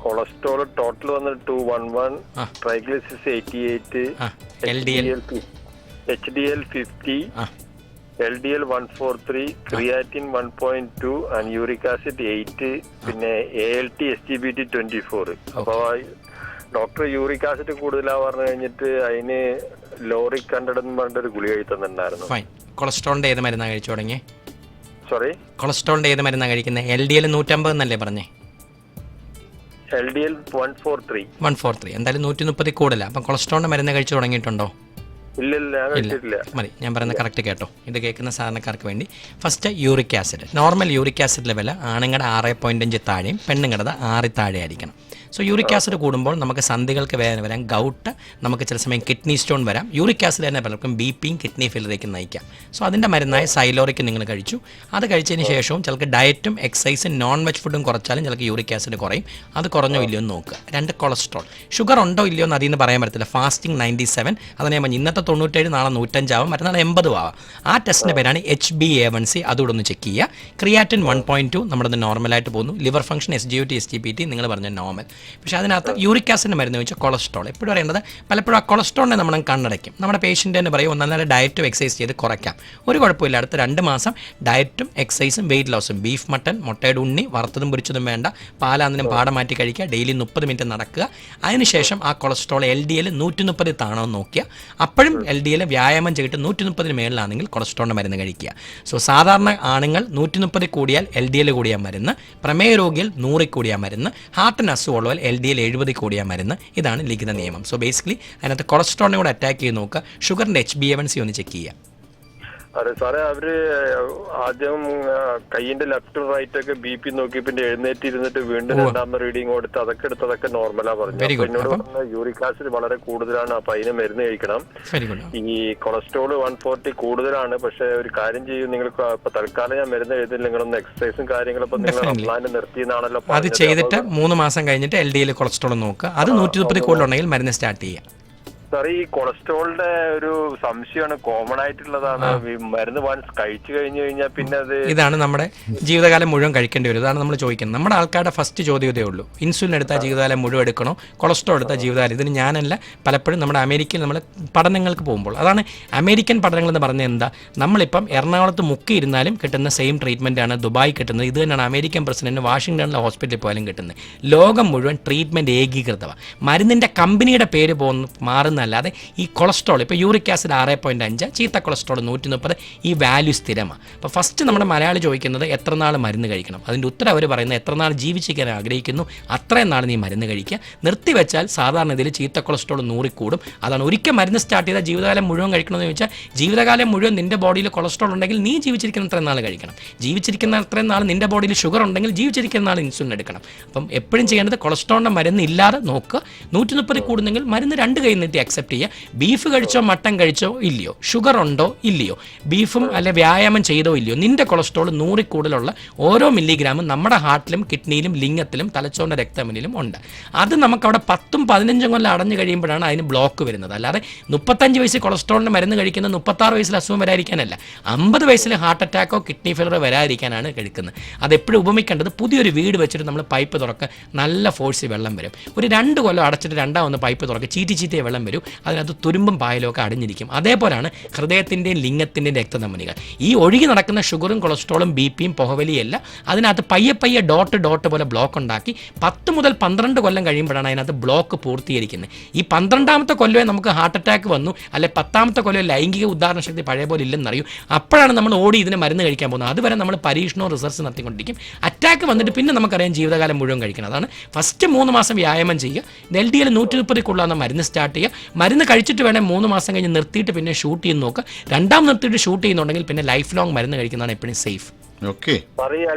കൊളസ്ട്രോൾ ടോട്ടൽ വന്നിട്ട് 211, ട്രൈഗ്ലിസറിഡ്സ് 88, HDL 50, LDL 143, creatine 1.2 and uric acid 8, പിന്നെ ALT SGBT 24. അപ്പൊ ഡോക്ടർ യൂറിക് ആസിഡ് കൂടുതലാ പറഞ്ഞു കഴിഞ്ഞിട്ട് അതിന് ലോറിക് 100 എന്ന് പറഞ്ഞിട്ടൊരു ഗുളിക കഴി തന്നിട്ടുണ്ടായിരുന്നു. കൊളസ്ട്രോളിന്റെ ഏത് മരുന്നാ കഴിച്ചു തുടങ്ങി? സോറി, കൊളസ്ട്രോളിന്റെ ഏത് മരുന്നാ കഴിക്കുന്നത്? LDL 150 എന്നല്ലേ പറഞ്ഞേ? LDL 143. എന്തായാലും 130 കൂടുതലാണ്. അപ്പം കൊളസ്ട്രോളിന്റെ മരുന്ന് കഴിച്ചു തുടങ്ങിയിട്ടുണ്ടോ? ഇല്ല. മതി, ഞാൻ പറയുന്നത് കറക്റ്റ് കേട്ടോ. ഇത് കേൾക്കുന്ന സാധാരണക്കാർക്ക് വേണ്ടി first uric acid. Normal uric acid level ആണുങ്ങളുടെ 6.5 താഴെയും പെണ്ണുങ്ങളുടെ 6 താഴെ ആയിരിക്കണം. സോ യൂറിക് ആസിഡ് കൂടുമ്പോൾ നമുക്ക് സന്ധികൾക്ക് വേദന വരാം, ഗൗട്ട്, നമുക്ക് ചില സമയം കിഡ്നി സ്റ്റോൺ വരാം. യൂറിക് ആസിഡ് തന്നെ പലർക്കും BPയും കിഡ്നി ഫെയിലിയറിലേക്ക് നയിക്കാം. സോ അതിൻ്റെ മരുന്നായ സൈലോറിക് നിങ്ങൾ കഴിച്ചു. അത് കഴിച്ചതിന് ശേഷവും ചിലർക്ക് ഡയറ്റും എക്സസൈസും നോൺ വെജ് ഫുഡും കുറച്ചാലും ചിലർക്ക് യൂറിക് ആസിഡ് കുറയും. അത് കുറഞ്ഞോ ഇല്ലയോ എന്ന് നോക്കുക. 2 കൊളസ്ട്രോൾ, ഷുഗർ ഉണ്ടോ ഇല്ലയോ എന്ന് അതിൽ നിന്ന് പറയാൻ പറ്റത്തില്ല. ഫാസ്റ്റിംഗ് 97, അതിനെ ഇന്നത്തെ 97, നാളെ 105 ആവും, മറ്റന്നാൾ 80 ആവാം. ആ ടെസ്റ്റിൻ്റെ പേരാണ് HbA1c. അതുകൂടെ ഒന്ന് ചെക്ക് ചെയ്യുക. ക്രിയാറ്റിൻ 1.2 നമ്മുടെ നോർമലായിട്ട് പോകുന്നു. ലിവർ ഫംഗ്ഷൻ SGOT SGPT നിങ്ങൾ പറഞ്ഞ നോർമൽ. പക്ഷേ അതിനകത്ത് യൂറിക് ആസിഡിൻ്റെ മരുന്ന് വെച്ചാൽ കൊളസ്ട്രോൾ. എപ്പോഴും അറിയേണ്ടത്, പലപ്പോഴും ആ കൊളസ്ട്രോളിനെ നമ്മൾ കണ്ണടയ്ക്കും. നമ്മുടെ പേഷ്യൻ്റ് തന്നെ പറയും ഒന്നര ഡയറ്റും എക്സസൈസ് ചെയ്ത് കുറയ്ക്കാം. ഒരു കുഴപ്പമില്ല. അടുത്ത 2 മാസം ഡയറ്റും എക്സസൈസും വെയിറ്റ് ലോസും, ബീഫ്, മട്ടൺ, മുട്ടയുടെ ഉണ്ണി, വറുത്തതും പൊരിച്ചതും വേണ്ട, പാലാന്നിനും പാട മാറ്റി കഴിക്കുക, ഡെയിലി 30 മിനിറ്റ് നടക്കുക. അതിനുശേഷം ആ കൊളസ്ട്രോൾ LDL 130 താണോ നോക്കുക. അപ്പോഴും LDL വ്യായാമം ചെയ്തിട്ട് 130 മേളിലാണെങ്കിൽ കൊളസ്ട്രോളിൻ്റെ മരുന്ന് കഴിക്കുക. സോ സാധാരണ ആണുങ്ങൾ 130 കൂടിയാൽ LDL കൂടിയാൽ മരുന്ന്, പ്രമേയ രോഗികൾ 100 കൂടിയാൽ മരുന്ന്, ഹാർട്ടിന് അസുഖമുള്ളവർ LDL 70 കൂടിയാൽ മരുന്ന്. ഇതാണ് ലിഖിത നിയമം. സോ ബേസിക്കലി അതിനകത്ത് കൊളസ്ട്രോളിനെ കൂടെ അറ്റാക്ക് ചെയ്ത് നോക്കുക. ഷുഗറിൻ്റെ HbA1c ഒന്ന് ചെക്ക് ചെയ്യുക. അതെ സാറേ, അവര് ആദ്യം കൈയിന്റെ ലെഫ്റ്റും റൈറ്റ് ഒക്കെ BP നോക്കി, പിന്നെ എഴുന്നേറ്റ് ഇരുന്നിട്ട് വീണ്ടും രണ്ടാമത്തെ റീഡിങ് കൊടുത്ത് അതൊക്കെ നോർമലാ പറഞ്ഞു. എന്നോട് പറഞ്ഞ യൂറിക് ആസിഡ് വളരെ കൂടുതലാണ്, അപ്പൊ അതിന് മരുന്ന് കഴിക്കണം. ഈ കൊളസ്ട്രോൾ 140 കൂടുതലാണ്. പക്ഷെ ഒരു കാര്യം ചെയ്യും, നിങ്ങൾ ഇപ്പൊ തൽക്കാലം ഞാൻ മരുന്ന് എഴുതില്ല, നിങ്ങളൊന്ന് എക്സസൈസും കാര്യങ്ങളും ഇപ്പൊ നിങ്ങൾ പ്ലാൻ നിർത്തിയെന്നാണല്ലോ. അത് ചെയ്തിട്ട് 3 മാസം കഴിഞ്ഞിട്ട് LDL കൊളസ്ട്രോൾ നോക്കുക. അത് 130 കൂടുതലുണ്ടെങ്കിൽ മരുന്ന് സ്റ്റാർട്ട് ചെയ്യാം. സാർ, ഈ കൊളസ്ട്രോളിന്റെ ഒരു സംശയമാണ്, കോമൺ ആയിട്ടുള്ളതാണ്. മരുന്ന് വൺസ് കഴിച്ചു കഴിഞ്ഞു കഴിഞ്ഞാൽ പിന്നെ അത് ഇതാണ് നമ്മുടെ ജീവിതകാലം മുഴുവൻ കഴിക്കേണ്ടി വരും. ഇതാണ് നമ്മൾ ചോദിക്കുന്നത്. നമ്മുടെ ആൾക്കാരുടെ ഫസ്റ്റ് ചോദ്യം ഇതേ ഉള്ളൂ, ഇൻസുലിൻ എടുത്താൽ ജീവിതകാലം മുഴുവൻ എടുക്കണോ, കൊളസ്ട്രോൾ എടുത്താൽ ജീവിതകാലം. ഇതിന് ഞാനല്ല, പലപ്പോഴും നമ്മുടെ അമേരിക്കയിൽ നമ്മൾ പഠനങ്ങൾക്ക് പോകുമ്പോൾ, അതാണ് അമേരിക്കൻ പഠനങ്ങൾ എന്ന് പറഞ്ഞാൽ എന്താ, നമ്മളിപ്പം എറണാകുളത്ത് മുക്കിയിരുന്നാലും കിട്ടുന്ന സെയിം ട്രീറ്റ്മെൻ്റ് ആണ് ദുബായ് കിട്ടുന്നത്. ഇത് തന്നെയാണ് അമേരിക്കൻ പ്രസിഡന്റ് വാഷിംഗ്ടണിലെ ഹോസ്പിറ്റലിൽ പോയാലും കിട്ടുന്നത്. ലോകം മുഴുവൻ ട്രീറ്റ്മെൻറ്റ് ഏകീകൃതമാണ്. മരുന്നിൻ്റെ കമ്പനിയുടെ പേര് മാറുന്ന അല്ലാതെ ഈ കൊളസ്ട്രോൾ, ഇപ്പോൾ യൂറിക് ആസിഡ് 6.5, ചീത്ത കൊളസ്ട്രോൾ 130, ഈ വാല്യൂ സ്ഥിരമാണ്. അപ്പോൾ ഫസ്റ്റ് നമ്മുടെ മലയാളി ചോദിക്കുന്നത് എത്ര നാൾ മരുന്ന് കഴിക്കണം. അതിൻ്റെ ഉത്തരം അവർ പറയുന്നത് എത്ര നാൾ ജീവിച്ചിരിക്കാൻ ആഗ്രഹിക്കുന്നു അത്രയും നാൾ നീ മരുന്ന് കഴിക്കുക. നിർത്തിവെച്ചാൽ സാധാരണ ഇതിൽ ചീത്ത കൊളസ്ട്രോൾ 100 കൂടും. അതാണ് ഒരിക്കൽ മരുന്ന് സ്റ്റാർട്ട് ചെയ്താൽ ജീവിതകാലം മുഴുവൻ കഴിക്കണമെന്ന് ചോദിച്ചാൽ, ജീവിതകാലം മുഴുവൻ നിൻ്റെ ബോഡിയിൽ കൊളസ്ട്രോൾ ഉണ്ടെങ്കിൽ നീ ജീവിച്ചിരിക്കുന്ന അത്രയും നാൾ കഴിക്കണം. ജീവിച്ചിരിക്കുന്ന അത്രയും നാൾ നിൻ്റെ ബോഡിയിൽ ഷുഗർ ഉണ്ടെങ്കിൽ ജീവിച്ചിരിക്കുന്ന നാൾ ഇൻസുലിൻ എടുക്കണം. അപ്പം എപ്പോഴും ചെയ്യേണ്ടത് കൊളസ്ട്രോളിൻ്റെ മരുന്ന് ഇല്ലാതെ നോക്കുക. 130 കൂടുന്നെങ്കിൽ മരുന്ന് 2 കൈ നീട്ടി അക്സെപ്റ്റ് ചെയ്യുക. ബീഫ് കഴിച്ചോ മട്ടൻ കഴിച്ചോ ഇല്ലയോ, ഷുഗർ ഉണ്ടോ ഇല്ലയോ, ബീഫും അല്ലെ വ്യായാമം ചെയ്തോ ഇല്ലയോ, നിന്റെ കൊളസ്ട്രോൾ 100 കൂടുതലുള്ള ഓരോ മില്ലിഗ്രാമും നമ്മുടെ ഹാർട്ടിലും കിഡ്നിയിലും ലിംഗത്തിലും തലച്ചോറിൻ്റെ രക്തമുന്നിലും ഉണ്ട്. അത് നമുക്കവിടെ 10-15 കൊല്ലം അടഞ്ഞു കഴിയുമ്പോഴാണ് അതിന് ബ്ലോക്ക് വരുന്നത്. അല്ലാതെ 35 വയസ്സിൽ കൊളസ്ട്രോളിന് മരുന്ന് കഴിക്കുന്ന 36 വയസ്സിൽ അസുഖം വരാതിരിക്കാനല്ല, 50 വയസ്സിൽ ഹാർട്ട് അറ്റാക്കോ കിഡ്നി ഫെയിലറോ വരാതിരിക്കാനാണ് കഴിക്കുന്നത്. അതെപ്പോഴും ഉപമിക്കേണ്ടത്, പുതിയൊരു വീട് വെച്ചിട്ട് നമ്മൾ പൈപ്പ് തുറക്കുക, നല്ല ഫോഴ്സിൽ വെള്ളം വരും. ഒരു 2 കൊല്ലം അടച്ചിട്ട് രണ്ടാമൊന്ന് പൈപ്പ് തുറക്കുക, ചീറ്റിയെ വെള്ളം വരും, അതിനകത്ത് തുരുമ്പും പായലും ഒക്കെ അടിഞ്ഞിരിക്കും. അതേപോലെയാണ് ഹൃദയത്തിൻ്റെയും ലിംഗത്തിൻ്റെയും രക്തധമനികൾ. ഈ ഒഴുകി നടക്കുന്ന ഷുഗറും കൊളസ്ട്രോളും BP-യും പുകവലിയല്ല, അതിനകത്ത് പയ്യെ ഡോട്ട് പോലെ ബ്ലോക്ക് ഉണ്ടാക്കി 10 മുതൽ 12 കൊല്ലം കഴിയുമ്പോഴാണ് അതിനകത്ത് ബ്ലോക്ക് പൂർത്തീകരിക്കുന്നത്. ഈ 12ാമത്തെ കൊല്ലമേ നമുക്ക് ഹാർട്ട് അറ്റാക്ക് വന്നു, അല്ലെ 10ാമത്തെ കൊല്ലം ലൈംഗിക ഉദാഹരണ ശക്തി പഴയ പോലെ ഇല്ലെന്നറിയും. അപ്പോഴാണ് നമ്മൾ ഓടി ഇതിന് മരുന്ന് കഴിക്കാൻ പോകുന്നത്. അതുവരെ നമ്മൾ പരീക്ഷണവും റിസർച്ച് നടത്തിക്കൊണ്ടിരിക്കും. അറ്റാക്ക് വന്നിട്ട് പിന്നെ നമുക്കറിയാം ജീവിതകാലം മുഴുവൻ കഴിക്കണം. അതാണ് ഫസ്റ്റ് 3 മാസം വ്യായാമം ചെയ്യുക, LDL 130 കൊള്ളുന്ന മരുന്ന് സ്റ്റാർട്ട് ചെയ്യുക. മരുന്ന് കഴിച്ചിട്ട് വേണേൽ 3 മാസം കഴിഞ്ഞ് നിർത്തിയിട്ട് പിന്നെ ഷൂട്ട് ചെയ്യുന്ന നോക്കുക. രണ്ടാമത് നിർത്തിയിട്ട് ഷൂട്ട് ചെയ്യുന്നുണ്ടെങ്കിൽ പിന്നെ ലൈഫ് ലോങ് മരുന്ന് കഴിക്കുന്നതാണ് എപ്പോഴും സേഫ്.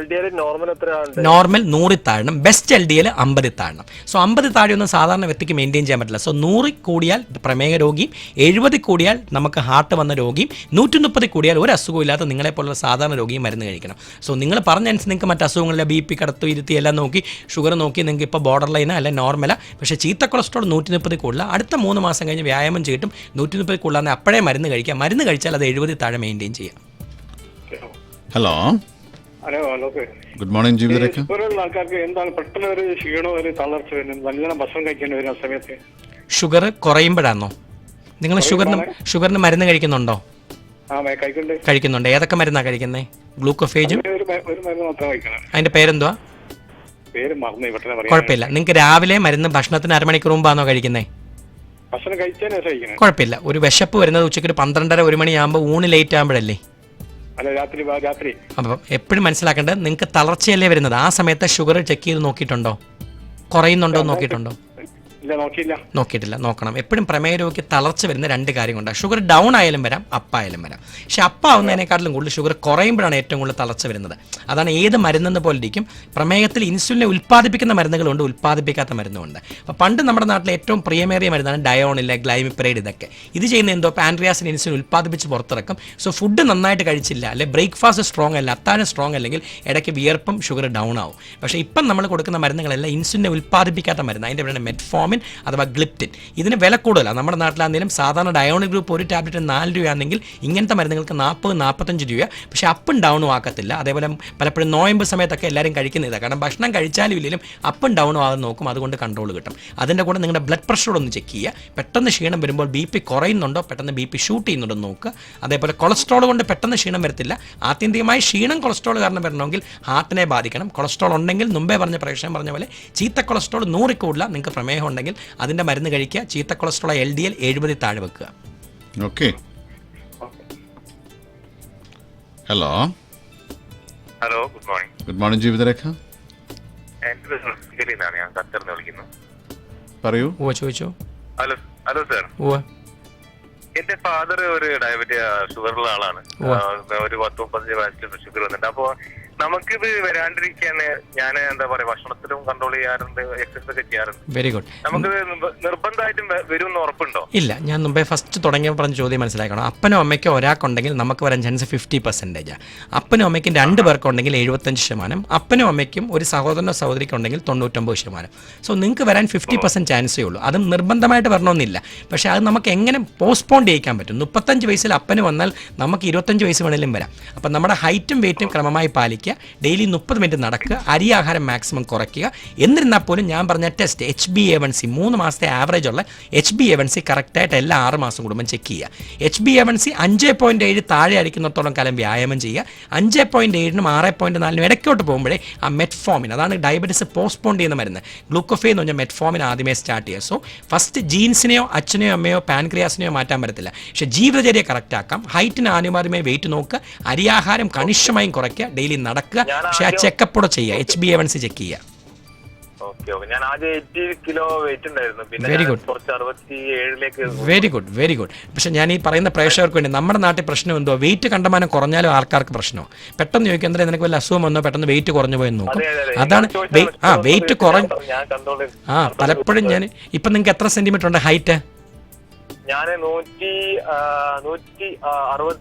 നോർമൽ 100 താഴണം, ബെസ്റ്റ് LDL 50 താഴണം. സോ 50 താഴെയൊന്നും സാധാരണ വ്യക്തിക്ക് മെയിൻറ്റെയിൻ ചെയ്യാൻ പറ്റില്ല. സോ 100 കൂടിയാൽ പ്രമേഹ രോഗിയും, 70 കൂടിയാൽ നമുക്ക് ഹാർട്ട് വന്ന രോഗിയും, 130 കൂടിയാൽ ഒരു അസുഖവും ഇല്ലാത്ത നിങ്ങളെപ്പോലുള്ള സാധാരണ രോഗിയും മരുന്ന് കഴിക്കണം. സോ നിങ്ങൾ പറഞ്ഞനുസരിച്ച് നിങ്ങൾക്ക് മറ്റ് അസുഖങ്ങളിലെ BP, കടത്തു, ഇരുത്തി എല്ലാം നോക്കി, ഷുഗർ നോക്കി നിങ്ങൾക്ക് ഇപ്പോൾ ബോർഡർ ലൈനാ അല്ലെ നോർമലാ. പക്ഷേ ചീത്ത കൊളസ്ട്രോൾ 130 കൂടുതൽ, അടുത്ത 3 മാസം കഴിഞ്ഞ് വ്യായാമം ചെയ്തിട്ടും 130 കൂടുതലാണെങ്കിൽ അപ്പോഴേ മരുന്ന് കഴിക്കുക. മരുന്ന് കഴിച്ചാൽ അത് 70 താഴെ മെയിൻറ്റെയിൻ ചെയ്യാം. Hello good morning Jeevitharekha. ആൾക്കാർക്ക് എന്താണ് പെട്ടെന്ന് ഒരു ക്ഷീണോ ഒരു തളർച്ച വരുന്നത്, നല്ലോണം ഭക്ഷണം കഴിക്കേണ്ടി വരുന്ന സമയത്ത് ഷുഗർ കുറയുമ്പോഴാണോ? നിങ്ങൾ ഷുഗറിന് മരുന്ന് കഴിക്കുന്നുണ്ടോ? കഴിക്കുന്നുണ്ട്. ഏതൊക്കെ മരുന്നാണ് കഴിക്കുന്നത്? ഗ്ലൂക്കോഫേജും അതിന്റെ പേരെന്തുവാ? കുഴപ്പമില്ല. നിങ്ങൾക്ക് രാവിലെ മരുന്ന് ഭക്ഷണത്തിന് അരമണിക്കൂർ മുമ്പാണോ കഴിക്കുന്നത്? കുഴപ്പമില്ല. ഒരു വിശപ്പ് വരുന്നത് ഉച്ചയ്ക്ക് 12:30-1 മണിയാകുമ്പോൾ, ഊണ് ലേറ്റ് ആകുമ്പോഴല്ലേ? അപ്പം എപ്പോഴും മനസ്സിലാക്കേണ്ടത്, നിങ്ങൾക്ക് തളർച്ചയല്ലേ വരുന്നത്, ആ സമയത്ത് ഷുഗർ ചെക്ക് ചെയ്ത് നോക്കിയിട്ടുണ്ടോ, കുറയുന്നുണ്ടോ നോക്കിയിട്ടുണ്ടോ? നോക്കിയിട്ടില്ല. നോക്കണം. എപ്പോഴും പ്രമേയ രോഗിക്ക് തളർച്ച വരുന്ന 2 കാര്യങ്ങളുണ്ട്. ഷുഗർ ഡൗൺ ആയാലും വരാം, അപ്പായാലും വരാം. പക്ഷെ അപ്പാവുന്നതിനേക്കാട്ടിലും കൂടുതൽ ഷുഗർ കുറയുമ്പോഴാണ് ഏറ്റവും കൂടുതൽ തളർച്ച വരുന്നത്. അതാണ് ഏത് മരുന്നെന്ന് പോലെ ഇരിക്കും. പ്രമേഹത്തിൽ ഇൻസുലിനെ ഉൽപ്പാദിപ്പിക്കുന്ന മരുന്നുകളുണ്ട്, ഉൽപ്പാദിപ്പിക്കാത്ത മരുന്നുണ്ട്. അപ്പോൾ പണ്ട് നമ്മുടെ നാട്ടിലെ ഏറ്റവും പ്രിയമേറിയ മരുന്നാണ് ഡയോണില്ല, ഗ്ലൈമിപ്രൈഡ്. ഇതൊക്കെ ഇത് ചെയ്യുന്ന എന്തോ പാൻക്രിയാസിന് ഇൻസുലിൻ ഉൽപ്പാദിപ്പിച്ച് പുറത്തിറക്കും. സോ ഫുഡ് നന്നായിട്ട് കഴിച്ചില്ല, അല്ലെ ബ്രേക്ക്ഫാസ്റ്റ് സ്ട്രോങ് അല്ല, അത്താഴം സ്ട്രോങ് അല്ലെങ്കിൽ ഇടയ്ക്ക് വിയർപ്പും ഷുഗർ ഡൗൺ ആവും. പക്ഷേ ഇപ്പം നമ്മൾ കൊടുക്കുന്ന മരുന്നുകളെല്ലാം ഇൻസുലിനെ ഉൽപ്പാദിപ്പിക്കാത്ത മരുന്ന്. അതിൻ്റെ പേരാണ് മെറ്റ്ഫോമിൻ അഥവാ ഗ്ലിപ്റ്റിൻ. ഇതിന് വില കൂടുതലാണ്. നമ്മുടെ നാട്ടിലാണെങ്കിലും സാധാരണ ഡയോണിക് ഗ്രൂപ്പ് ഒരു ടാബ്ലറ്റ് 4 രൂപയാണെങ്കിൽ ഇങ്ങനത്തെ മരുന്നുകൾക്ക് 40-45 രൂപ. പക്ഷേ അപ്പും ഡൗണും ആക്കത്തില്ല. അതേപോലെ പലപ്പോഴും നോയമ്പ് സമയത്തൊക്കെ എല്ലാവരും കഴിക്കുന്ന ഇതാണ്. കാരണം ഭക്ഷണം കഴിച്ചാലും ഇല്ലെങ്കിലും അപ്പും ഡൗണും ആകും നോക്കും, അതുകൊണ്ട് കൺട്രോൾ കിട്ടും. അതിൻ്റെ കൂടെ നിങ്ങളുടെ ബ്ലഡ് പ്രഷർ ഒന്ന് ചെക്ക് ചെയ്യുക. പെട്ടെന്ന് ക്ഷീണം വരുമ്പോൾ BP കുറയുന്നുണ്ടോ, പെട്ടെന്ന് BP ഷൂട്ട് ചെയ്യുന്നുണ്ടോ നോക്കുക. അതേപോലെ കൊളസ്ട്രോൾ കൊണ്ട് പെട്ടെന്ന് ക്ഷീണം വരത്തില്ല. ആത്യന്തികമായി ക്ഷീണം കൊളസ്ട്രോൾ കാരണം വരണമെങ്കിൽ ഹാർട്ടിനെ ബാധിക്കണം. കൊളസ്ട്രോൾ ഉണ്ടെങ്കിൽ മുമ്പേ പറഞ്ഞ പ്രേക്ഷകൻ പറഞ്ഞ പോലെ ചീത്ത കൊളസ്ട്രോൾ 100 കൂടുതൽ, നിങ്ങൾക്ക് പ്രമേഹം ഉണ്ടെങ്കിൽ അതിൻ്റെ മരുന്ന് കഴിക്കുക. ചീത്ത കൊളസ്ട്രോൾ LDL 70 താഴെ വെക്കുക. Okay. Hello good morning Jeevitharekha. ഞാൻ ഖത്തറിൽ നിന്ന് വിളിക്കുന്നു. പറയൂ. ചോദിച്ചോ. Hello sir. എന്റെ ഫാദർ ഒരു ഷുഗറുള്ള ആളാണ്. ഒരു 10-35 വയസ്സിൽ ഷുഗർ വന്നിട്ട്. അപ്പൊ നമുക്കിത് വരാണ്ടിരിക്കാൻ ഞാൻ എന്താ പറയാ, ഭക്ഷണത്തിലും കൺട്രോൾ ചെയ്യാറുണ്ട്, എക്സസൈസ് ഒക്കെ ചെയ്യാറുണ്ട്. Very good. നമുക്ക് നിർബന്ധമായിട്ടും വരും ഉറപ്പുണ്ടോ? ഇല്ല, ഞാൻ മുമ്പേ ഫസ്റ്റ് തുടങ്ങിയപ്പോൾ പറഞ്ഞ ചോദ്യം മനസ്സിലാക്കണം. അപ്പനും അമ്മയ്ക്കും ഒരാൾക്കുണ്ടെങ്കിൽ നമുക്ക് വരാൻ ചാൻസ് 50%. അപ്പനും അമ്മയ്ക്കും 2 പേർക്കുണ്ടെങ്കിൽ 75%. അപ്പനും അമ്മയ്ക്കും ഒരു സഹോദരനോ സഹോദരിക്കുണ്ടെങ്കിൽ 99%. സോ നിങ്ങൾക്ക് വരാൻ 50% ചാൻസേ ഉള്ളൂ. അതും നിർബന്ധമായിട്ട് വരണമെന്നില്ല. പക്ഷേ അത് നമുക്ക് എങ്ങനെ പോസ്റ്റ്പോൺ ചെയ്യിക്കാൻ പറ്റും. 35 വയസ്സിൽ അപ്പന് വന്നാൽ നമുക്ക് 25 വയസ്സ് വേണമെങ്കിലും വരാം. അപ്പം നമ്മുടെ ഹൈറ്റും വെയിറ്റും ക്രമമായി പാലിക്കുക, ഡെയിലി 30 മിനിറ്റ് നടക്കുക, അരി ആഹാരം മാക്സിമം കുറയ്ക്കുക. എന്നിരുന്നാൽ പോലും ഞാൻ പറഞ്ഞ ടെസ്റ്റ് HbA1c 3 മാസത്തെ ആവറേജ് ഉള്ള HbA1c കറക്റ്റായിട്ട് എല്ലാ 6 മാസം കൂടുമ്പോൾ ചെക്ക് ചെയ്യുക. HbA1c 5.7 താഴെ അടിക്കുന്നിടത്തോളം കാലം വ്യായാമം ചെയ്യുക. 5.7-നും 6.4-നും ഇടയ്ക്കോട്ട് പോകുമ്പോഴേ ആ മെറ്റ്ഫോമിൻ, അതാണ് ഡയബറ്റീസ് പോസ്റ്റ്പോൺ ചെയ്യുന്ന മരുന്ന്, ഗ്ലൂക്കോഫേ എന്ന് പറഞ്ഞാൽ മെറ്റ്ഫോമിൻ ആദ്യമേ സ്റ്റാർട്ട് ചെയ്യുക. സോ ഫസ്റ്റ് ജീൻസിനെയോ അച്ഛനെയോ അമ്മയോ പാൻക്രിയാസിനെയോ മാറ്റാൻ പറ്റത്തില്ല. പക്ഷേ ജീവിതചര്യ കറക്റ്റ് ആക്കാം. ഹൈറ്റിന് ആനുപാതികമായി വെയിറ്റ് നോക്കുക, അരിയാഹാരം കണിശമായും കുറയ്ക്കുക, ഡെയിലി നടക്കുക. പക്ഷേ ആ ചെക്കപ്പോടെ ചെയ്യുക, HbA1c ചെക്ക് ചെയ്യുക. ഞാൻ ആദ്യം 80 കിലോ വെയിറ്റ് ഉണ്ടായിരുന്നു. പിന്നെ വെരി ഗുഡ്, കുറച്ച് 67ലേക്ക്. Very good, very good. പക്ഷേ ഞാൻ ഈ പറയുന്ന പ്രേക്ഷകർക്ക് വേണ്ടി, നമ്മുടെ നാട്ടിൽ പ്രശ്നം എന്തോ, വെയിറ്റ് കണ്ടമാനം കുറഞ്ഞാലും ആൾക്കാർക്ക് പ്രശ്നമോ. പെട്ടെന്ന് ചോദിക്കും എന്തായാലും നിനക്ക് വല്ല അസുഖം വന്നോ, പെട്ടെന്ന് വെയിറ്റ് കുറഞ്ഞു പോയെന്ന് നോക്കും. അതാണ് വെയിറ്റ് കുറഞ്ഞ. പലപ്പോഴും ഞാൻ ഇപ്പം നിങ്ങൾക്ക് എത്ര സെന്റിമീറ്റർ ഉണ്ട് ഹൈറ്റ്? ഞാൻ 164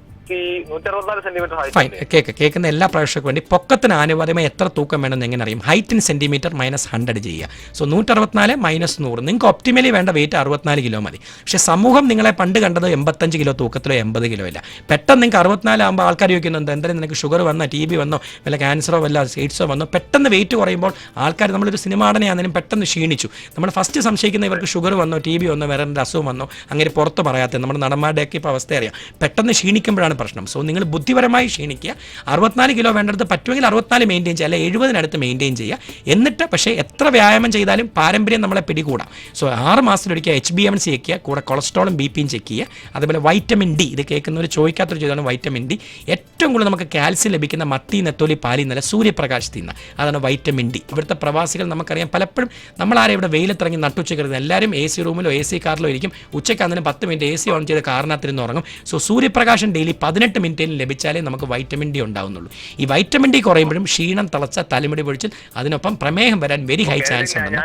സെന്റിമീറ്റർ ഹൈറ്റ്. ഫൈൻ. കേൾക്കുന്ന എല്ലാ പ്രേക്ഷകർക്കും വേണ്ടി പൊക്കത്തിന് ആനുപാതികമായി എത്ര തൂക്കം വേണമെന്ന് എങ്ങനെ അറിയും? ഹൈറ്റിൻ സെന്റിമീറ്റർ -100 ചെയ്യുക. സോ 164 -100. നിങ്ങൾക്ക് ഒപ്റ്റിമലി വേണ്ട വെയിറ്റ് 64 കിലോ മതി. പക്ഷേ സമൂഹം നിങ്ങളെ പണ്ട് കണ്ടത് 85 കിലോ തൂക്കത്തിലോ 80 കിലോ ഇല്ല. പെട്ടെന്ന് നിങ്ങൾക്ക് 64 ആകുമ്പോൾ ആൾക്കാർ ചോദിക്കുന്നുണ്ട് എന്തായാലും നിനക്ക് ഷുഗർ വന്നോ, TB വന്നോ, വല്ല ക്യാൻസറോ വല്ല എയ്ഡ്സോ വന്നോ. പെട്ടെന്ന് വെയിറ്റ് കുറയുമ്പോൾ ആൾക്കാർ, നമ്മളൊരു സിനിമാടനെയാണെങ്കിലും പെട്ടെന്ന് ക്ഷീണിച്ചു. നമ്മൾ ഫസ്റ്റ് സംശയിക്കുന്ന ഇവർക്ക് ഷുഗർ വന്നോ, TB വന്നോ, വേറെ എന്തെങ്കിലും അസുഖം വന്നോ, അങ്ങനെ പുറത്ത് പറയാത്തത്. നമ്മുടെ നടന്മാരുടെയൊക്കെ ഇപ്പോൾ അവസ്ഥ അറിയാം. പെട്ടെന്ന് ക്ഷീണിക്കുമ്പോഴാണ് പ്രശ്നം. സോ നിങ്ങൾ ബുദ്ധിപരമായി ക്ഷീണിക്കുക. 64 കിലോ വേണ്ടത് പറ്റുമെങ്കിൽ 64 മെയിൻറ്റെയിൻ ചെയ്യുക, അല്ലെ 70-നടുത്ത് മെയിൻറ്റെയിൻ ചെയ്യുക. എന്നിട്ട് പക്ഷേ എത്ര വ്യായാമം ചെയ്താലും പാരമ്പര്യം നമ്മളെ പിടികൂടാം. സോ 6 മാസത്തിലൊരിക്കുക HbA1c ചെക്ക് ചെയ്യുക, കൂടെ കൊളസ്ട്രോളും BP-യും ചെക്ക് ചെയ്യുക. അതുപോലെ വൈറ്റമിൻ D, ഇത് കേൾക്കുന്നവർ ചോദിക്കാത്തൊരു ചോദ്യമാണ് വൈറ്റമിൻ D. ഏറ്റവും കൂടുതൽ നമുക്ക് കാൽസ്യം ലഭിക്കുന്ന മത്തി, നെത്തോലി, പാലിൽ നിന്നല്ല സൂര്യപ്രകാശത്തിൽ നിന്ന്. അതാണ് വൈറ്റമിൻ D. ഇവിടുത്തെ പ്രവാസികൾ നമുക്കറിയാം, പലപ്പോഴും നമ്മളാരും ഇവിടെ വെയിലത്തിറങ്ങി നട്ടുച്ചക്കരുത്. എല്ലാവരും AC റൂമിലോ AC കാറിലോ ഇരിക്കും. ഉച്ചയ്ക്ക് 10 മിനിറ്റ് AC ഓൺ ചെയ്ത് കാറിനകത്തിരുന്ന് ഉറങ്ങും. സോ സൂര്യപ്രകാശം ഡെയിലി 18 മിനിറ്റിൽ ലഭിച്ചാലേ നമുക്ക് വൈറ്റമിൻ D ഉണ്ടാവുന്നുള്ളൂ. ഈ വൈറ്റമിൻ D കുറയുമ്പോഴും ക്ഷീണം, തളച്ച, തലമുടി പൊഴിച്ചിൽ, അതിനൊപ്പം പ്രമേഹം വരാൻ വെരി ഹൈ ചാൻസ് ഉണ്ട്.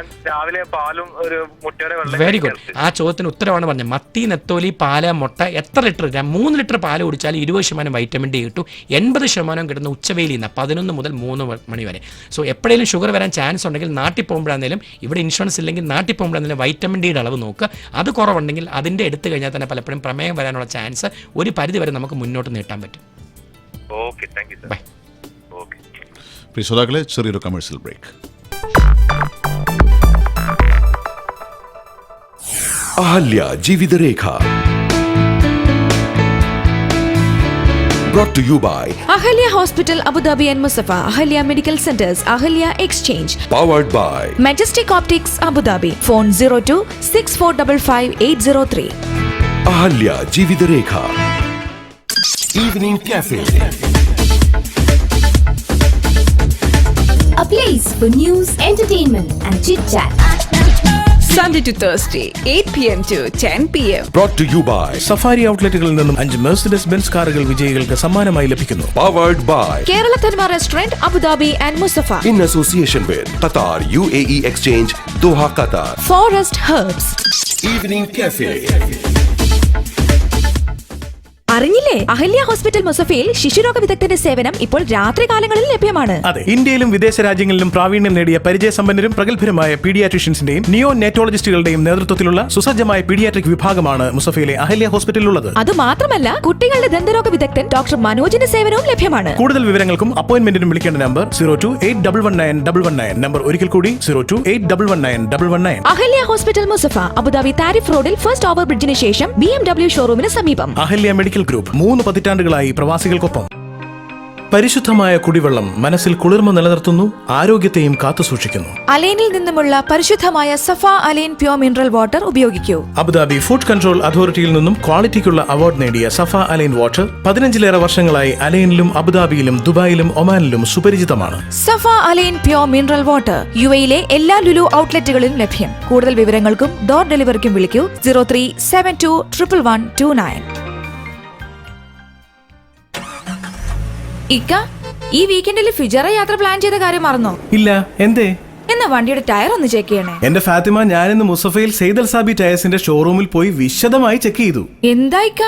Very good. ആ ചോദ്യത്തിന് ഉത്തരവാണ് പറഞ്ഞത്. മത്തി, നെത്തോലി, പാല്, മുട്ട, എത്ര ലിറ്റർ? 3 ലിറ്റർ പാല് കുടിച്ചാൽ 20% വൈറ്റമിൻ D കിട്ടും. 80% കിട്ടുന്ന ഉച്ചവെയിലിൽ നിന്ന് 11 മുതൽ 3 മണി വരെ. സോ എപ്പോഴേലും ഷുഗർ വരാൻ ചാൻസ് ഉണ്ടെങ്കിൽ നാട്ടിൽ പോകുമ്പോഴാണെങ്കിലും, ഇവിടെ ഇൻഷുറൻസ് ഇല്ലെങ്കിൽ നാട്ടിൽ പോകുമ്പോഴാണെങ്കിലും വൈറ്റമിൻ ഡിയുടെ അളവ് നോക്കുക. അത് കുറവുണ്ടെങ്കിൽ അതിൻ്റെ എടുത്തു കഴിഞ്ഞാൽ തന്നെ പലപ്പോഴും പ്രമേഹം വരാനുള്ള ചാൻസ് ഒരു പരിധി വരെ നമുക്ക് മുന്നോട്ട് നീട്ടാൻ പറ്റും. Okay, thank you sir. Okay. പ്രിയ ശ്രോതാക്കളെ, ചെറിയൊരു commercial break. Ahalya Jeevitharekha. Brought to you by Ahalya Hospital, Abu Dhabi and Musafa, Ahalya Medical Centers, Ahalya Exchange. Powered by Majestic Optics, Abu Dhabi. Phone 02-6455-803. Ahalya Jeevitharekha. Evening Cafe. A place for news, entertainment and chit-chat. Sunday to Thursday, 8 p.m. to 10 p.m. Brought to you by Safari ഔട്ട്ലെറ്റുകളിൽ നിന്നും 5 Mercedes Benz കാറുകൾ വിജയികൾക്ക് സമ്മാനമായി ലഭിക്കുന്നു. Powered by Kerala Thanma Restaurant, Abu Dhabi and Musafa. in association with Qatar UAE Exchange, Doha, Qatar. Forest Herbs. Evening Cafe. അറിഞ്ഞില്ലേ, Ahalya hospital മുസഫയിൽ ശിശുരോഗ വിദഗ്ധന്റെ സേവനം ഇപ്പോൾ രാത്രി കാലങ്ങളിൽ ലഭ്യമാണ്. അതെ, ഇന്ത്യയിലും വിദേശ രാജ്യങ്ങളിലും പ്രാവീണ്യം നേടിയ പരിചയസമ്പന്നരും പ്രഗത്ഭരുമായ പീഡിയാട്രിഷ്യൻസിന്റെയും നിയോനെറ്റോളജിസ്റ്റുകളുടെയും നേതൃത്വത്തിലുള്ള സുസജ്ജമായ പീഡിയാട്രിക് വിഭാഗമാണ് മുസഫയിലെ അഹല്യ ഹോസ്പിറ്റലിലുള്ളത്. അതുമാത്രമല്ല, കുട്ടികളുടെ ദന്തരോഗ വിദഗ്ധൻ ഡോക്ടർ മനോജിന്റെ സേവനവും ലഭ്യമാണ്. കൂടുതൽ വിവരങ്ങൾക്കും അപ്പോയിന്റ്മെന്റിനും വിളിക്കേണ്ട നമ്പർ 028119 നമ്പർ ഒരിക്കൽ കൂടി 028119. അഹല്യ ഹോസ്പിറ്റൽ മുസഫ, അബുദാബി താരിഫ് റോഡിൽ ഫസ്റ്റ് ഓവർ ബ്രിഡ്ജിന് ശേഷം BMW ഷോറൂമിന് സമീപം. അഹല്യ മെഡിക്കൽ ഗ്രൂപ്പ് 3 പതിറ്റാണ്ടുകളായി പ്രവാസികൾക്കൊപ്പം. പരിശുദ്ധമായ കുടിവെള്ളം മനസ്സിൽ കുളിർമ നിലനിർത്തുന്നു, ആരോഗ്യത്തെയും കാത്തുസൂക്ഷിക്കുന്നു. അലൈനിൽ നിന്നുമുള്ള പരിശുദ്ധമായ Safa Al Ain pure mineral water ഉപയോഗിക്കൂ. അബുദാബി ഫുഡ് കൺട്രോൾ അതോറിറ്റിയിൽ നിന്നും ക്വാളിറ്റിക്കുള്ള അവാർഡ് നേടിയ സഫ അലൈൻ വാട്ടർ 15ലേറെ വർഷങ്ങളായി അലൈനിലും അബുദാബിയിലും ദുബായിലും ഒമാനിലും സുപരിചിതമാണ്. Safa Al Ain pure mineral water UAE-യിലെ എല്ലാ ലുലു ഔട്ട്ലെറ്റുകളിലും ലഭ്യം. കൂടുതൽ വിവരങ്ങൾക്കും ഡോർ ഡെലിവറിക്കും വിളിക്കൂ 0372111129. ഇക്ക, ഈ വീക്കെൻഡിൽ ഫിജറ യാത്ര പ്ലാൻ ചെയ്ത കാര്യം മറന്നോ? ഇല്ല, എന്തേ? എന്നാ വണ്ടിയുടെ ടയർ ഒന്ന് ചെക്ക് ചെയ്യണേ. എന്റെ ഫാത്തിമ, ഞാനിന്ന് മുസഫയിൽ സെയ്ദൽ സാബി ടയർസിന്റെ ഷോറൂമിൽ പോയി വിശദമായി ചെക്ക് ചെയ്തു. എന്താ ഇക്ക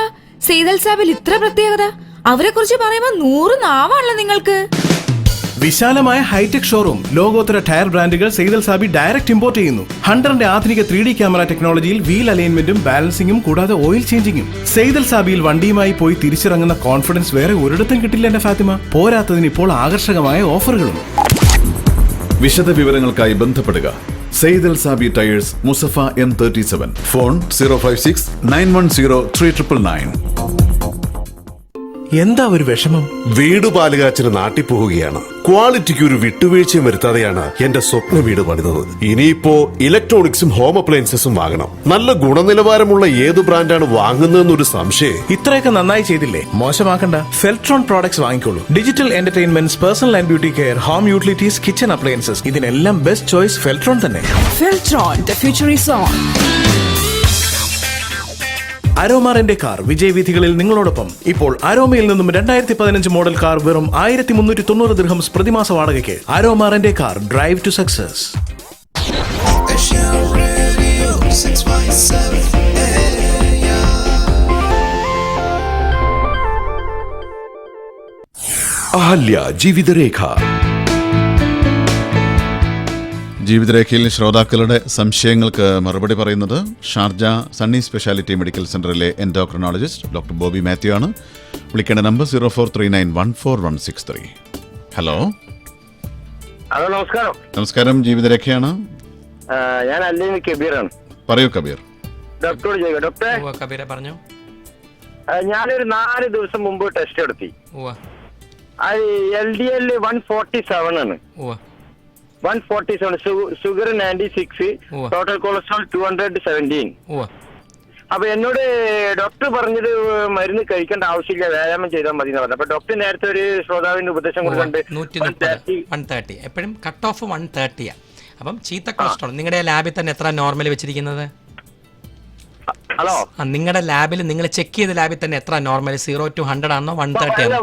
സെയ്ദൽ സാബിൽ ഇത്ര പ്രത്യേകത? അവരെ കുറിച്ച് പറയുമ്പോ 100 നാവാണല്ലോ നിങ്ങൾക്ക്. വിശാലമായ ഹൈടെക് ഷോറൂം, ലോകോത്തര ടയർ ബ്രാൻഡുകൾ സെയ്ദൽ സാബി ഡയറക്റ്റ് ഇമ്പോർട്ട് ചെയ്യുന്നു. ഹണ്ടറിന്റെ ആധുനിക 3D ക്യാമറ ടെക്നോളജിയിൽ വീൽ അലൈൻമെന്റും ബാലൻസിംഗും കൂടാതെ ഓയിൽ ചേഞ്ചിങ്ങും. സെയ്ദൽ സാബിയിൽ വണ്ടിയുമായി പോയി തിരിച്ചിറങ്ങുന്ന കോൺഫിഡൻസ് വേറെ ഒരിടത്തും കിട്ടില്ല എന്റെ ഫാത്തിമ. പോരാത്തതിന് ഇപ്പോൾ ആകർഷകമായ ഓഫറുകളും. വിശദ വിവരങ്ങൾക്കായി ബന്ധപ്പെടുക സെയ്ദൽ സാബി ടയേഴ്സ്, മുസഫ M37, ഫോൺ 056-910-3999. എന്താ ഒരു വിഷമം? വീട് പാലുകാച്ചിന് നാട്ടിൽ പോവുകയാണ്. ക്വാളിറ്റിക്ക് ഒരു വിട്ടുവീഴ്ചയും വരുത്താതെയാണ് എന്റെ സ്വപ്ന വീട് പണിതത്. ഇനിയിപ്പോ ഇലക്ട്രോണിക്സും ഹോം അപ്ലയൻസസും വാങ്ങണം. നല്ല ഗുണനിലവാരമുള്ള ഏത് ബ്രാൻഡാണ് വാങ്ങുന്നതെന്നൊരു സംശയം. ഇത്രയൊക്കെ നന്നായി ചെയ്തില്ലേ? മോശമാക്കണ്ട. ഫെൽട്രോൺ പ്രോഡക്ട്സ് വാങ്ങിക്കോളൂ. Digital entertainment, personal and beauty care, home utilities, kitchen appliances, ഇതിനെല്ലാം ബെസ്റ്റ് ചോയ്സ് ഫെൽട്രോൺ തന്നെ. Feltron, the future is on. Aroma rent car വിജയവീഥികളിൽ നിങ്ങളോടൊപ്പം. ഇപ്പോൾ അരോമയിൽ നിന്നും 2015 മോഡൽ കാർ വെറും 1390 ദിർഹംസ് പ്രതിമാസ വാടകയ്ക്ക്. Aroma rent car, drive to success. Ahalia Jeevitharekha. ജീവിതരേഖയിൽ ശ്രോതാക്കളുടെ സംശയങ്ങൾക്ക് മറുപടി പറയുന്നത് ഷാർജ സണ്ണി സ്പെഷ്യാലിറ്റി മെഡിക്കൽ സെന്ററിലെ എൻഡോക്രിനോളജിസ്റ്റ് ഡോക്ടർ ബോബി മാത്യു ആണ്. വിളിക്കേണ്ട നമ്പർ 0439141163. ഹലോ, നമസ്കാരം. നമസ്കാരം, ജീവിതരേഖയാണ്. ഞാൻ അല്ലീൻ കബീറാണ്. പറയൂ കബീർ. ഡോക്ടറോട് ചോദിക്കാം. ഡോക്ടറെ, കബീറെ പറഞ്ഞോ. ഞാനൊരു 4 ദിവസം മുമ്പ് ടെസ്റ്റ് നടത്തി. അത് LDL 147 ആണ്. 147, ഷുഗർ 96, ടോട്ടൽ കൊളസ്ട്രോൾ 217. അപ്പൊ എന്നോട് ഡോക്ടർ പറഞ്ഞത് മരുന്ന് കഴിക്കേണ്ട ആവശ്യമില്ല, വ്യായാമം ചെയ്താൽ മതി എന്ന് പറഞ്ഞു. അപ്പൊ ഡോക്ടർ നേരത്തെ ഒരു ശ്രോതാവിന്റെ ഉപദേശം കൊടുക്കുന്നുണ്ട് 130 എപ്പോഴും കട്ട് ഓഫ് 130. അപ്പം ചീത്ത കൊളസ്ട്രോൾ നിങ്ങളുടെ ലാബിൽ തന്നെ എത്ര നോർമൽ വെച്ചിരിക്കുന്നത്? ഹലോ, നിങ്ങളുടെ ലാബിൽ നിങ്ങൾ ചെക്ക് ചെയ്ത ലാബിൽ തന്നെ എത്ര നോർമൽ? 0 to 100 ആണോ 130 ആണോ?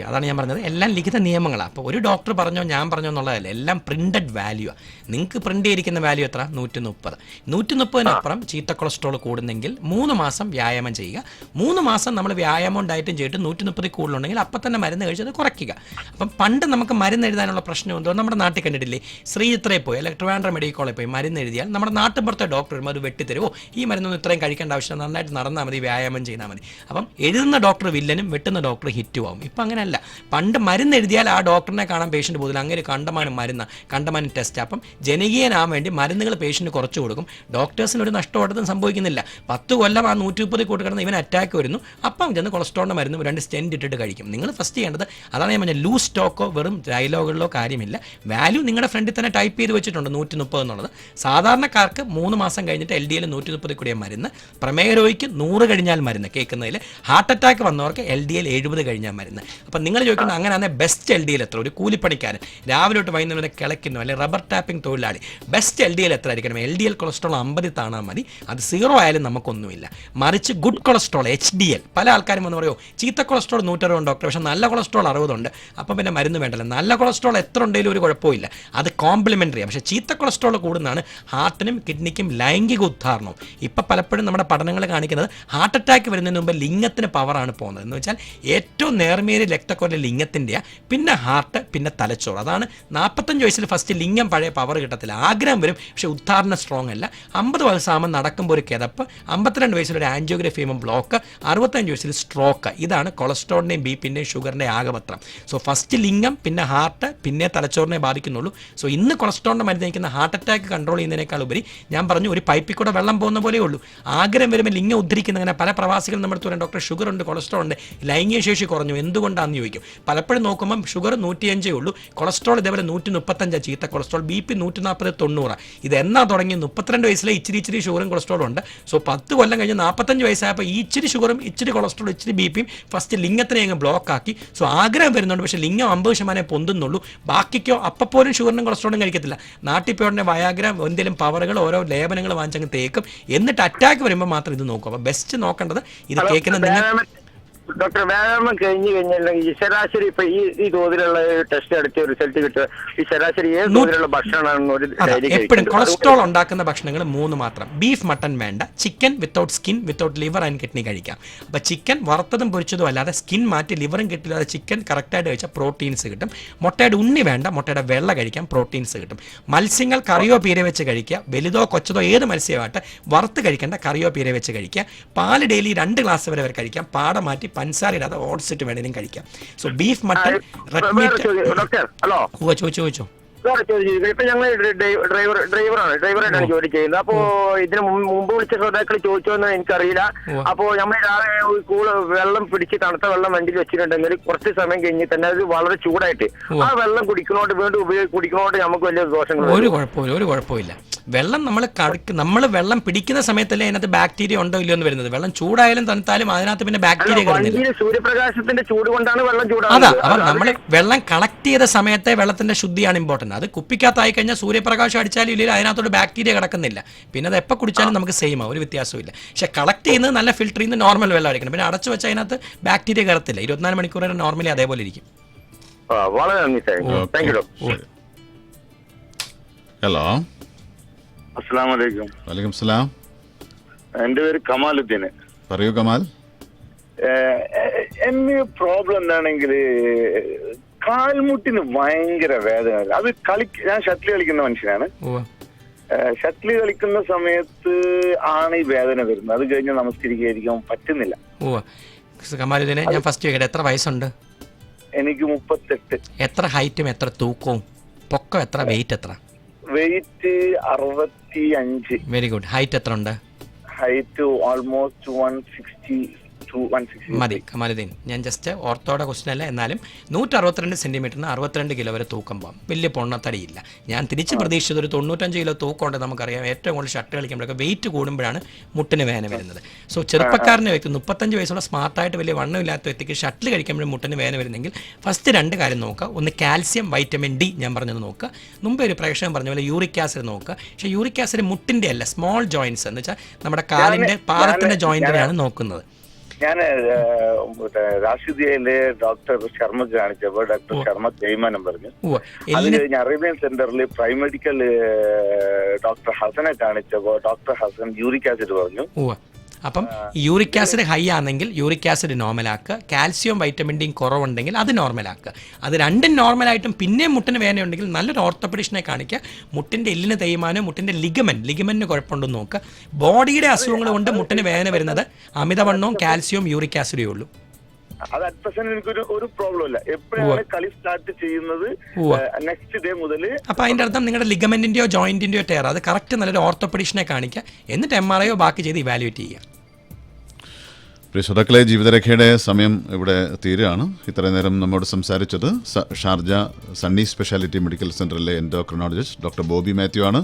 അതാണ് ഞാൻ പറഞ്ഞത്. എല്ലാം ലിഖിത നിയമങ്ങളാണ്. അപ്പോൾ ഒരു ഡോക്ടർ പറഞ്ഞോ ഞാൻ പറഞ്ഞോ എന്നുള്ളതല്ല, എല്ലാം പ്രിന്റഡ് വാല്യൂ ആണ്. നിങ്ങൾക്ക് പ്രിന്റ് ചെയ്തിരിക്കുന്ന വാല്യൂ എത്ര? 130. 130-നപ്പുറം ചീത്ത കൊളസ്ട്രോൾ കൂടുന്നെങ്കിൽ 3 മാസം വ്യായാമം ചെയ്യുക. 3 മാസം നമ്മൾ വ്യായാമം ഡയറ്റും ചെയ്തിട്ട് 130 കൂടുതലുണ്ടെങ്കിൽ അപ്പം തന്നെ മരുന്ന് കഴിച്ചത് കുറയ്ക്കുക. അപ്പം പണ്ട് നമുക്ക് മരുന്ന് എഴുതാനുള്ള പ്രശ്നം എന്തോ നമ്മുടെ നാട്ടിൽ കണ്ടിട്ടില്ലേ? ശ്രീചിത്രയിൽ പോയി അല്ലെങ്കിൽ ട്രിവാൻഡ്രം മെഡിക്കൽ കോളേജിൽ പോയി മരുന്ന് എഴുതിയാൽ നമ്മുടെ നാട്ടിൻപുറത്തെ ഡോക്ടർ അത് വെട്ടിത്തരുമോ, ഈ മരുന്നൊന്നും ഇത്രയും കഴിക്കേണ്ട ആവശ്യം, നന്നായിട്ട് നടന്നാൽ മതി, വ്യായാമം ചെയ്താൽ മതി. അപ്പം എഴുതുന്ന ഡോക്ടർ വില്ലനും വെട്ടുന്ന ഡോക്ടർ ഹിറ്റും ആവും. ഇപ്പം അങ്ങനെയല്ല. പണ്ട് മരുന്ന് എഴുതിയാൽ ആ ഡോക്ടറിനെ കാണാൻ പേഷ്യൻ്റ് പോകില്ല. അങ്ങനെ കണ്ടമാനം മരുന്ന്, കണ്ടമാനം ടെസ്റ്റ്. അപ്പം ജനകീയനാകാൻ വേണ്ടി മരുന്നുകൾ പേഷ്യൻ്റ് കുറച്ച് കൊടുക്കും. ഡോക്ടേഴ്സിന് ഒരു നഷ്ടമായിട്ടും സംഭവിക്കുന്നില്ല. 10 കൊല്ലം ആ 130 കൂട്ട് കിടന്ന് ഇവൻ അറ്റാക്ക് വരുന്നു, അപ്പം ചെന്ന് കൊളസ്ട്രോളിൻ്റെ മരുന്ന് 2 സ്റ്റെൻറ്റ് ഇട്ടിട്ട് കഴിക്കും. നിങ്ങൾ ഫസ്റ്റ് ചെയ്യേണ്ടത് അതാണ്. ഞാൻ പറഞ്ഞത് ലൂസ് സ്റ്റോക്കോ വെറും ഡയലോഗുകളിലോ കാര്യമില്ല. വാല്യൂ നിങ്ങളുടെ ഫ്രണ്ടിൽ തന്നെ ടൈപ്പ് ചെയ്ത് വെച്ചിട്ടുണ്ട് 130 എന്നുള്ളത്. സാധാരണക്കാർക്ക് 3 മാസം കഴിഞ്ഞിട്ട് LDL 130 കൂടിയ മരുന്ന്, പ്രമേയ രോഗിക്ക് 100 കഴിഞ്ഞാൽ മരുന്ന്, കേൾക്കുന്നതിൽ ഹാർട്ട് അറ്റാക്ക് വന്നവർക്ക് LDL 70 കഴിഞ്ഞാൽ മരുന്ന്. അപ്പം നിങ്ങൾ ചോദിക്കുന്നത് അങ്ങനെയാണെ ബെസ്റ്റ് LDL എത്ര? ഒരു കൂലിപ്പണിക്കാരൻ രാവിലെ തൊട്ട് വൈകുന്നേരം വരെ കിളയ്ക്കുന്നു, അല്ലെങ്കിൽ റബ്ബർ ടാപ്പിംഗ് തൊഴിലാളി, ബെസ്റ്റ് LDL എത്ര ആയിരിക്കണം? LDL കൊളസ്ട്രോൾ 50 താണാൽ മതി. അത് 0 ആയാലും നമുക്കൊന്നുമില്ല. മറിച്ച് ഗുഡ് കൊളസ്ട്രോൾ HDL, പല ആൾക്കാരും എന്ന് പറയുമോ ചീത്ത കൊളസ്ട്രോൾ 160 ഡോക്ടർ, പക്ഷേ നല്ല കൊളസ്ട്രോൾ 60 ഉണ്ട്, അപ്പം പിന്നെ മരുന്ന് വേണ്ടല്ലോ. നല്ല കൊളസ്ട്രോൾ എത്ര ഉണ്ടെങ്കിലും ഒരു കുഴപ്പമില്ല, അത് കോംപ്ലിമെൻ്ററിയാണ്. പക്ഷേ ചീത്ത കൊളസ്ട്രോൾ കൂടുന്നതാണ് ഹാർട്ടിനും കിഡ്നിക്കും ലൈംഗിക ഉദ്ധാരണവും. ഇപ്പം പലപ്പോഴും നമ്മുടെ പഠനങ്ങൾ കാണിക്കുന്നത് ഹാർട്ട് അറ്റാക്ക് വരുന്നതിന് മുമ്പ് ലിംഗത്തിന് പവറാണ് പോകുന്നത്. എന്ന് വെച്ചാൽ ഏറ്റവും നേർമേറിയ രക്തക്കൊല്ല ലിംഗത്തിൻ്റെയാണ്, പിന്നെ ഹാർട്ട്, പിന്നെ തലച്ചോറ്. അതാണ് 45 വയസ്സിൽ ഫസ്റ്റ് ലിംഗം പഴയ പവർ കിട്ടത്തില്ല. ആഗ്രഹം വരും, പക്ഷേ ഉദ്ധാരണം സ്ട്രോങ് അല്ല. 50 വയസ്സാകുമ്പോൾ നടക്കുമ്പോൾ ഒരു കിതപ്പ്, 52 വയസ്സിൽ ഒരു ആൻജിയോഗ്രഫി ചെയ്യുമ്പോൾ ബ്ലോക്ക്, 65 വയസ്സിൽ സ്ട്രോക്ക്. ഇതാണ് കൊളസ്ട്രോളിൻ്റെയും ബിപിൻ്റെയും ഷുഗറിൻ്റെയും ആകപത്രം. സോ ഫസ്റ്റ് ലിംഗം, പിന്നെ ഹാർട്ട്, പിന്നെ തലച്ചോറിനെ ബാധിക്കുന്നുള്ളൂ. സോ ഇന്ന് കൊളസ്ട്രോളിൻ്റെ മരുന്ന് കഴിക്കുന്ന ഹാർട്ട് അറ്റാക്ക് കൺട്രോൾ ചെയ്യുന്നതിനേക്കാൾ ഉപരി ഞാൻ പറഞ്ഞു ഒരു പൈപ്പിൽ കൂടെ വെള്ളം പോകുന്ന പോലെയേ ഉള്ളൂ. ആഗ്രഹം വരുമ്പോൾ ലിംഗം ഉദ്ധരിക്കുന്ന അങ്ങനെ പല പ്രവാസികൾ നമ്മുടെ അടുത്ത് പറയാം, ഡോക്ടർ ഷുഗർ ഉണ്ട്, കൊളസ്ട്രോൾ ഉണ്ട്, ലൈംഗിക ശേഷി കുറഞ്ഞു, എന്തുകൊണ്ടാണെന്ന് ചോദിക്കും. പലപ്പോഴും നോക്കുമ്പം ഷുഗർ 105 ഉള്ളൂ, കൊളസ്ട്രോൾ ഇതേപോലെ 135 ചീത്ത കൊളസ്ട്രോൾ, BP 140-90. ഇത് എന്നാ തുടങ്ങി 32 വയസ്സിലെ ഇച്ചിരി ഷുഗറും കൊളസ്ട്രോളും ഉണ്ട്. സോ 10 കൊല്ലം കഴിഞ്ഞ് 45 വയസ്സായപ്പോൾ ഈ ഇച്ചിരി ഷുഗറും ഇച്ചിരി കൊളസ്ട്രോൾ ഇച്ചിരി BPയും ഫസ്റ്റ് ലിംഗത്തിനെ അങ്ങ് ബ്ലോക്ക് ആക്കി. സോ ആഗ്രഹം വരുന്നുണ്ട്, പക്ഷേ ലിംഗം 50% പൊന്തുന്നുള്ളൂ, ബാക്കിക്കോ അപ്പോഴും ഷുഗറിനും കൊളസ്ട്രോളും കഴിക്കത്തില്ല. നാട്ടിൽ പോയ വയാഗ്ര എന്തെങ്കിലും പവറുകൾ ഓരോ ലേപനങ്ങൾ വാങ്ങിച്ചങ്ങ് തേക്കും, എന്നിട്ട് അറ്റാക്ക് വരുമ്പോൾ മാത്രം ഇത് നോക്കും. അപ്പോൾ ബെസ്റ്റ് നോക്കേണ്ടത് ഇത് കേൾക്കുന്ന നിങ്ങൾ ഡോക്ടർ വ്യായാമം കഴിഞ്ഞ് കഴിഞ്ഞിട്ടുണ്ടെങ്കിൽ ശരാശരി ഇപ്പൊ ഈ തോതിലുള്ള ടെസ്റ്റ് നടത്തിയ റിസൾട്ട് കിട്ടുക ഈ ശരാശരി ഏത് തോതിലുള്ള ഭക്ഷണമാണ് എപ്പോഴും കൊളസ്ട്രോൾ ഉണ്ടാക്കുന്ന ഭക്ഷണങ്ങൾ 3 മാത്രം. ബീഫ് മട്ടൺ വേണ്ട, chicken without skin without liver and kidney കഴിക്കാം. അപ്പോൾ ചിക്കൻ വറുത്തതും പൊരിച്ചതും അല്ലാതെ സ്കിൻ മാറ്റി ലിവറും കിട്ടില്ലാതെ ചിക്കൻ കറക്റ്റായിട്ട് കഴിച്ചാൽ പ്രോട്ടീൻസ് കിട്ടും. മുട്ടയുടെ ഉണ്ണി വേണ്ട, മുട്ടയുടെ വെള്ള കഴിക്കാം, പ്രോട്ടീൻസ് കിട്ടും. മത്സ്യങ്ങൾ കറിയോ പീര വെച്ച് കഴിക്കുക, വലുതോ കൊച്ചതോ ഏത് മത്സ്യമായിട്ട് വറുത്ത് കഴിക്കേണ്ട, കറിയോ പീര വെച്ച് കഴിക്കുക. പാല് ഡെയിലി 2 ഗ്ലാസ് വരെ കഴിക്കാം, പാട മാറ്റി പഞ്ചസാര ഇടാതെ ഓട്സ് ഇട്ട് വേണമെങ്കിലും കഴിക്കാം. So beef mutton red meat. Hello ചോദിച്ചോ. ഇപ്പൊ ഞങ്ങൾ ഡ്രൈവറായിട്ടാണ് ജോലി ചെയ്യുന്നത്. അപ്പോ ഇതിന് മുമ്പ് വിളിച്ച ശ്രോതാക്കൾ ചോദിച്ചോന്ന് എനിക്കറിയില്ല. അപ്പോ നമ്മൾ രാവിലെ വെള്ളം പിടിച്ച് തണുത്ത വെള്ളം വണ്ടിയിൽ വെച്ചിട്ടുണ്ടെങ്കിൽ കുറച്ച് സമയം കഴിഞ്ഞ് തന്നെ അത് വളരെ ചൂടായിട്ട് ആ വെള്ളം കുടിക്കുന്നോണ്ട് വീണ്ടും കുടിക്കുന്നോണ്ട് നമുക്ക് വലിയ ദോഷങ്ങൾ ഒരു കുഴപ്പമില്ല. വെള്ളം നമ്മൾ വെള്ളം പിടിക്കുന്ന സമയത്തല്ലേ അതിനകത്ത് ബാക്ടീരിയ ഉണ്ടോ ഇല്ലയോ എന്ന് വരുന്നത്. വെള്ളം ചൂടായാലും തണുത്താലും അതിനകത്ത് പിന്നെ ബാക്ടീരിയ കിടന്നില്ല. സൂര്യപ്രകാശത്തിന്റെ ചൂട് കൊണ്ടാണ് വെള്ളം അതാ. ചൂടാകുന്നത്. അപ്പം നമ്മൾ വെള്ളം കളക്ട് ചെയ്ത സമയത്തെ വെള്ളത്തിന്റെ ശുദ്ധിയാണ് ഇമ്പോർട്ടന്റ്. അത് കുപ്പിക്കകത്തായി കഴിഞ്ഞാൽ സൂര്യപ്രകാശം അടിച്ചാലും ഇല്ലെങ്കിൽ അതിനകത്തോട് ബാക്ടീരിയ കിടക്കുന്നില്ല. പിന്നെ അത് എപ്പോൾ കുടിച്ചാലും നമുക്ക് സെയിം ഒരു വ്യത്യാസവും ഇല്ല. പക്ഷെ കളക്ട് ചെയ്യുന്നത് നല്ല ഫിൽറ്റർ ചെയ്യുന്ന നോർമൽ വെള്ളം അടിക്കണം. പിന്നെ അടച്ചു വെച്ചാൽ അതിനകത്ത് ബാക്ടീരിയ കയറത്തില്ല. 24 മണിക്കൂർ വരെ നോർമലി അതേപോലെ ഇരിക്കും. വളരെ നന്ദി. Thank you. ഹലോ. അസ്സലാമലൈക്കും. വലൈക്കും സലാം. എന്റെ പേര് കമാലുദ്ദീൻ. പറയൂ കമാൽ. എന്നെ പ്രോബ്ലം എന്താണെങ്കിൽ കാൽമുട്ടിന് ഭയങ്കര വേദന. അത് ഞാൻ ഷട്ടിൽ കളിക്കുന്ന മനുഷ്യനാണ്. ഷട്ടിൽ കളിക്കുന്ന സമയത്ത് ആണ് ഈ വേദന വരുന്നത്. അത് കഴിഞ്ഞ് നമസ്കരിക്കാൻ പറ്റുന്നില്ല. കമാലുദ്ദീനെ ഞാൻ ഫസ്റ്റ് ചോദിക്കട്ടെ, എത്ര വയസ്സുണ്ട്? എനിക്ക് 38. എത്ര ഹൈറ്റും എത്ര തൂക്കവും പൊക്കം എത്ര, വെയിറ്റ് എത്ര? വെയിറ്റ് 65. Very good. ഹൈറ്റ് എത്ര ഉണ്ട്? Height almost 160 to 160. മതി കമാലുദ്ദീൻ. ഞാൻ ജസ്റ്റ് ഓർത്തോടെ ക്വസ്റ്റൻ അല്ല, എന്നാലും 162 സെന്റിമീറ്ററിന് 62 കിലോ വരെ തൂക്കം പോകാം. വലിയ പൊണ്ണത്തടിയില്ല. ഞാൻ തിരിച്ച് പ്രതീക്ഷിച്ചത് ഒരു 95 കിലോ തൂക്കം ഉണ്ട്. നമുക്കറിയാം ഏറ്റവും കൂടുതൽ ഷർട്ട് കളിക്കുമ്പോഴൊക്കെ വെയിറ്റ് കൂടുമ്പോഴാണ് മുട്ടിന് വേദന വരുന്നത്. സോ ചെറുപ്പക്കാരൻ്റെ വ്യക്തി 35 വയസ്സുള്ള സ്മാർട്ടായിട്ട് വലിയ വണ്ണമില്ലാത്ത വ്യക്തിക്ക് ഷട്ടിൽ കഴിക്കുമ്പോഴും മുട്ടിന് വേദന വരുന്നെങ്കിൽ ഫസ്റ്റ് 2 കാര്യം നോക്കുക. ഒന്ന് കാൽസ്യം, വൈറ്റമിൻ ഡി ഞാൻ പറഞ്ഞത് നോക്കുക. മുമ്പേ ഒരു പ്രേക്ഷകൻ പറഞ്ഞ പോലെ യൂറിക് ആസിഡ് നോക്കുക. പക്ഷേ യൂറിക് ആസിഡ് മുട്ടിൻ്റെ അല്ല, സ്മോൾ ജോയിൻറ്റ്സ് എന്ന് വെച്ചാൽ നമ്മുടെ കാലിൻ്റെ പാദത്തിൻ്റെ ജോയിൻറ്റിനാണ് നോക്കുന്നത്. ഞാൻ രാഷ്ട്രീയയിലെ ഡോക്ടർ ശർമ്മ കാണിച്ചപ്പോൾ ഡോക്ടർ ശർമ്മ തേയ്മാനം പറഞ്ഞു. അത് കഴിഞ്ഞ് അറേബ്യൻ സെന്ററിൽ പ്രൈമെഡിക്കൽ ഡോക്ടർ ഹസനെ കാണിച്ചപ്പോൾ ഡോക്ടർ ഹസൻ യൂറിക് ആസിഡ് പറഞ്ഞു. അപ്പം യൂറിക് ആസിഡ് ഹൈ ആണെങ്കിൽ യൂറിക് ആസിഡ് നോർമലാക്കുക. കാൽസ്യവും വൈറ്റമിൻ ഡിയും കുറവുണ്ടെങ്കിൽ അത് നോർമലാക്കുക. അത് രണ്ടും നോർമലായിട്ടും പിന്നെയും മുട്ടിന് വേദനയുണ്ടെങ്കിൽ നല്ലൊരു ഓർത്തോപെഡിഷനെ കാണിക്കുക. മുട്ടിൻ്റെ എല്ലിന് തേയ്മാനം, മുട്ടിൻ്റെ ലിഗമെന്റിന് കുഴപ്പമുണ്ടെന്ന് നോക്കുക. ബോഡിയുടെ അസുഖങ്ങൾ കൊണ്ട് മുട്ടിന് വേദന വരുന്നത് അമിതവണ്ണവും കാൽസ്യവും യൂറിക് ആസിഡേ ഉള്ളൂ. അത് അറ്റ് പ്രസന്റ് എനിക്കൊരു ഒരു പ്രോബ്ലം ഇല്ല. എപ്പോഴാണ് കളി സ്റ്റാർട്ട് ചെയ്യുന്നത് നെക്സ്റ്റ് ഡേ മുതൽ. അപ്പോൾ അതിൻ്റെ അർത്ഥം നിങ്ങളുടെ ലിഗമെന്റിന്റെയോ ജോയിന്റിന്റെയോ ടയർ, അത് കറക്റ്റ് നല്ലൊരു ഓർത്തോപെഡിഷനെ കാണിക്കുക. എന്നിട്ട് MRIയോ ബാക്കി ചെയ്ത് ഇവാലുവേറ്റ് ചെയ്യുക. പ്രിയ ശ്രോതാക്കളെ, ജീവിതരേഖയുടെ സമയം ഇവിടെ തീരുകയാണ്. ഇത്രയും നേരം നമ്മോട് സംസാരിച്ചത് ഷാർജ സണ്ണി സ്പെഷ്യാലിറ്റി മെഡിക്കൽ സെൻ്ററിലെ എൻഡോക്രിനോളജിസ്റ്റ് ഡോക്ടർ ബോബി മാത്യു ആണ്.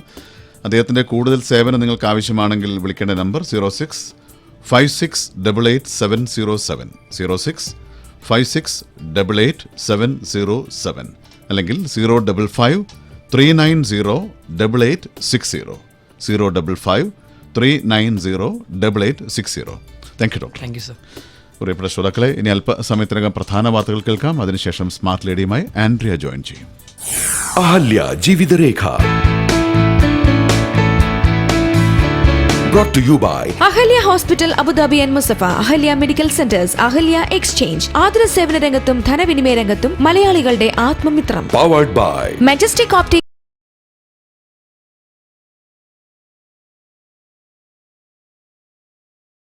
അദ്ദേഹത്തിൻ്റെ കൂടുതൽ സേവനം നിങ്ങൾക്ക് ആവശ്യമാണെങ്കിൽ വിളിക്കേണ്ട നമ്പർ 0656888707 0656888707 അല്ലെങ്കിൽ 055390860 055390860. Thank you doctor. Thank you sir. പ്രിയപ്പെട്ട ശ്രോതാക്കളെ, ഇനി അല്പസമയത്തിനകം പ്രധാന വാർത്തകൾ കേൾക്കാം. അതിനുശേഷം സ്മാർട്ട് ലേഡിയുമായി ആൻഡ്രിയ ജോയിൻ ചെയ്യും. Ahalia Jeevitharekha brought to you by Ahalia hospital Abu Dhabi and Mussafah, Ahalia medical centres, Ahalia exchange. ആതുര സേവന രംഗത്തും ധനവിനിമയ രംഗത്തും മലയാളികളുടെ ആത്മമിത്രം. powered by majestic optic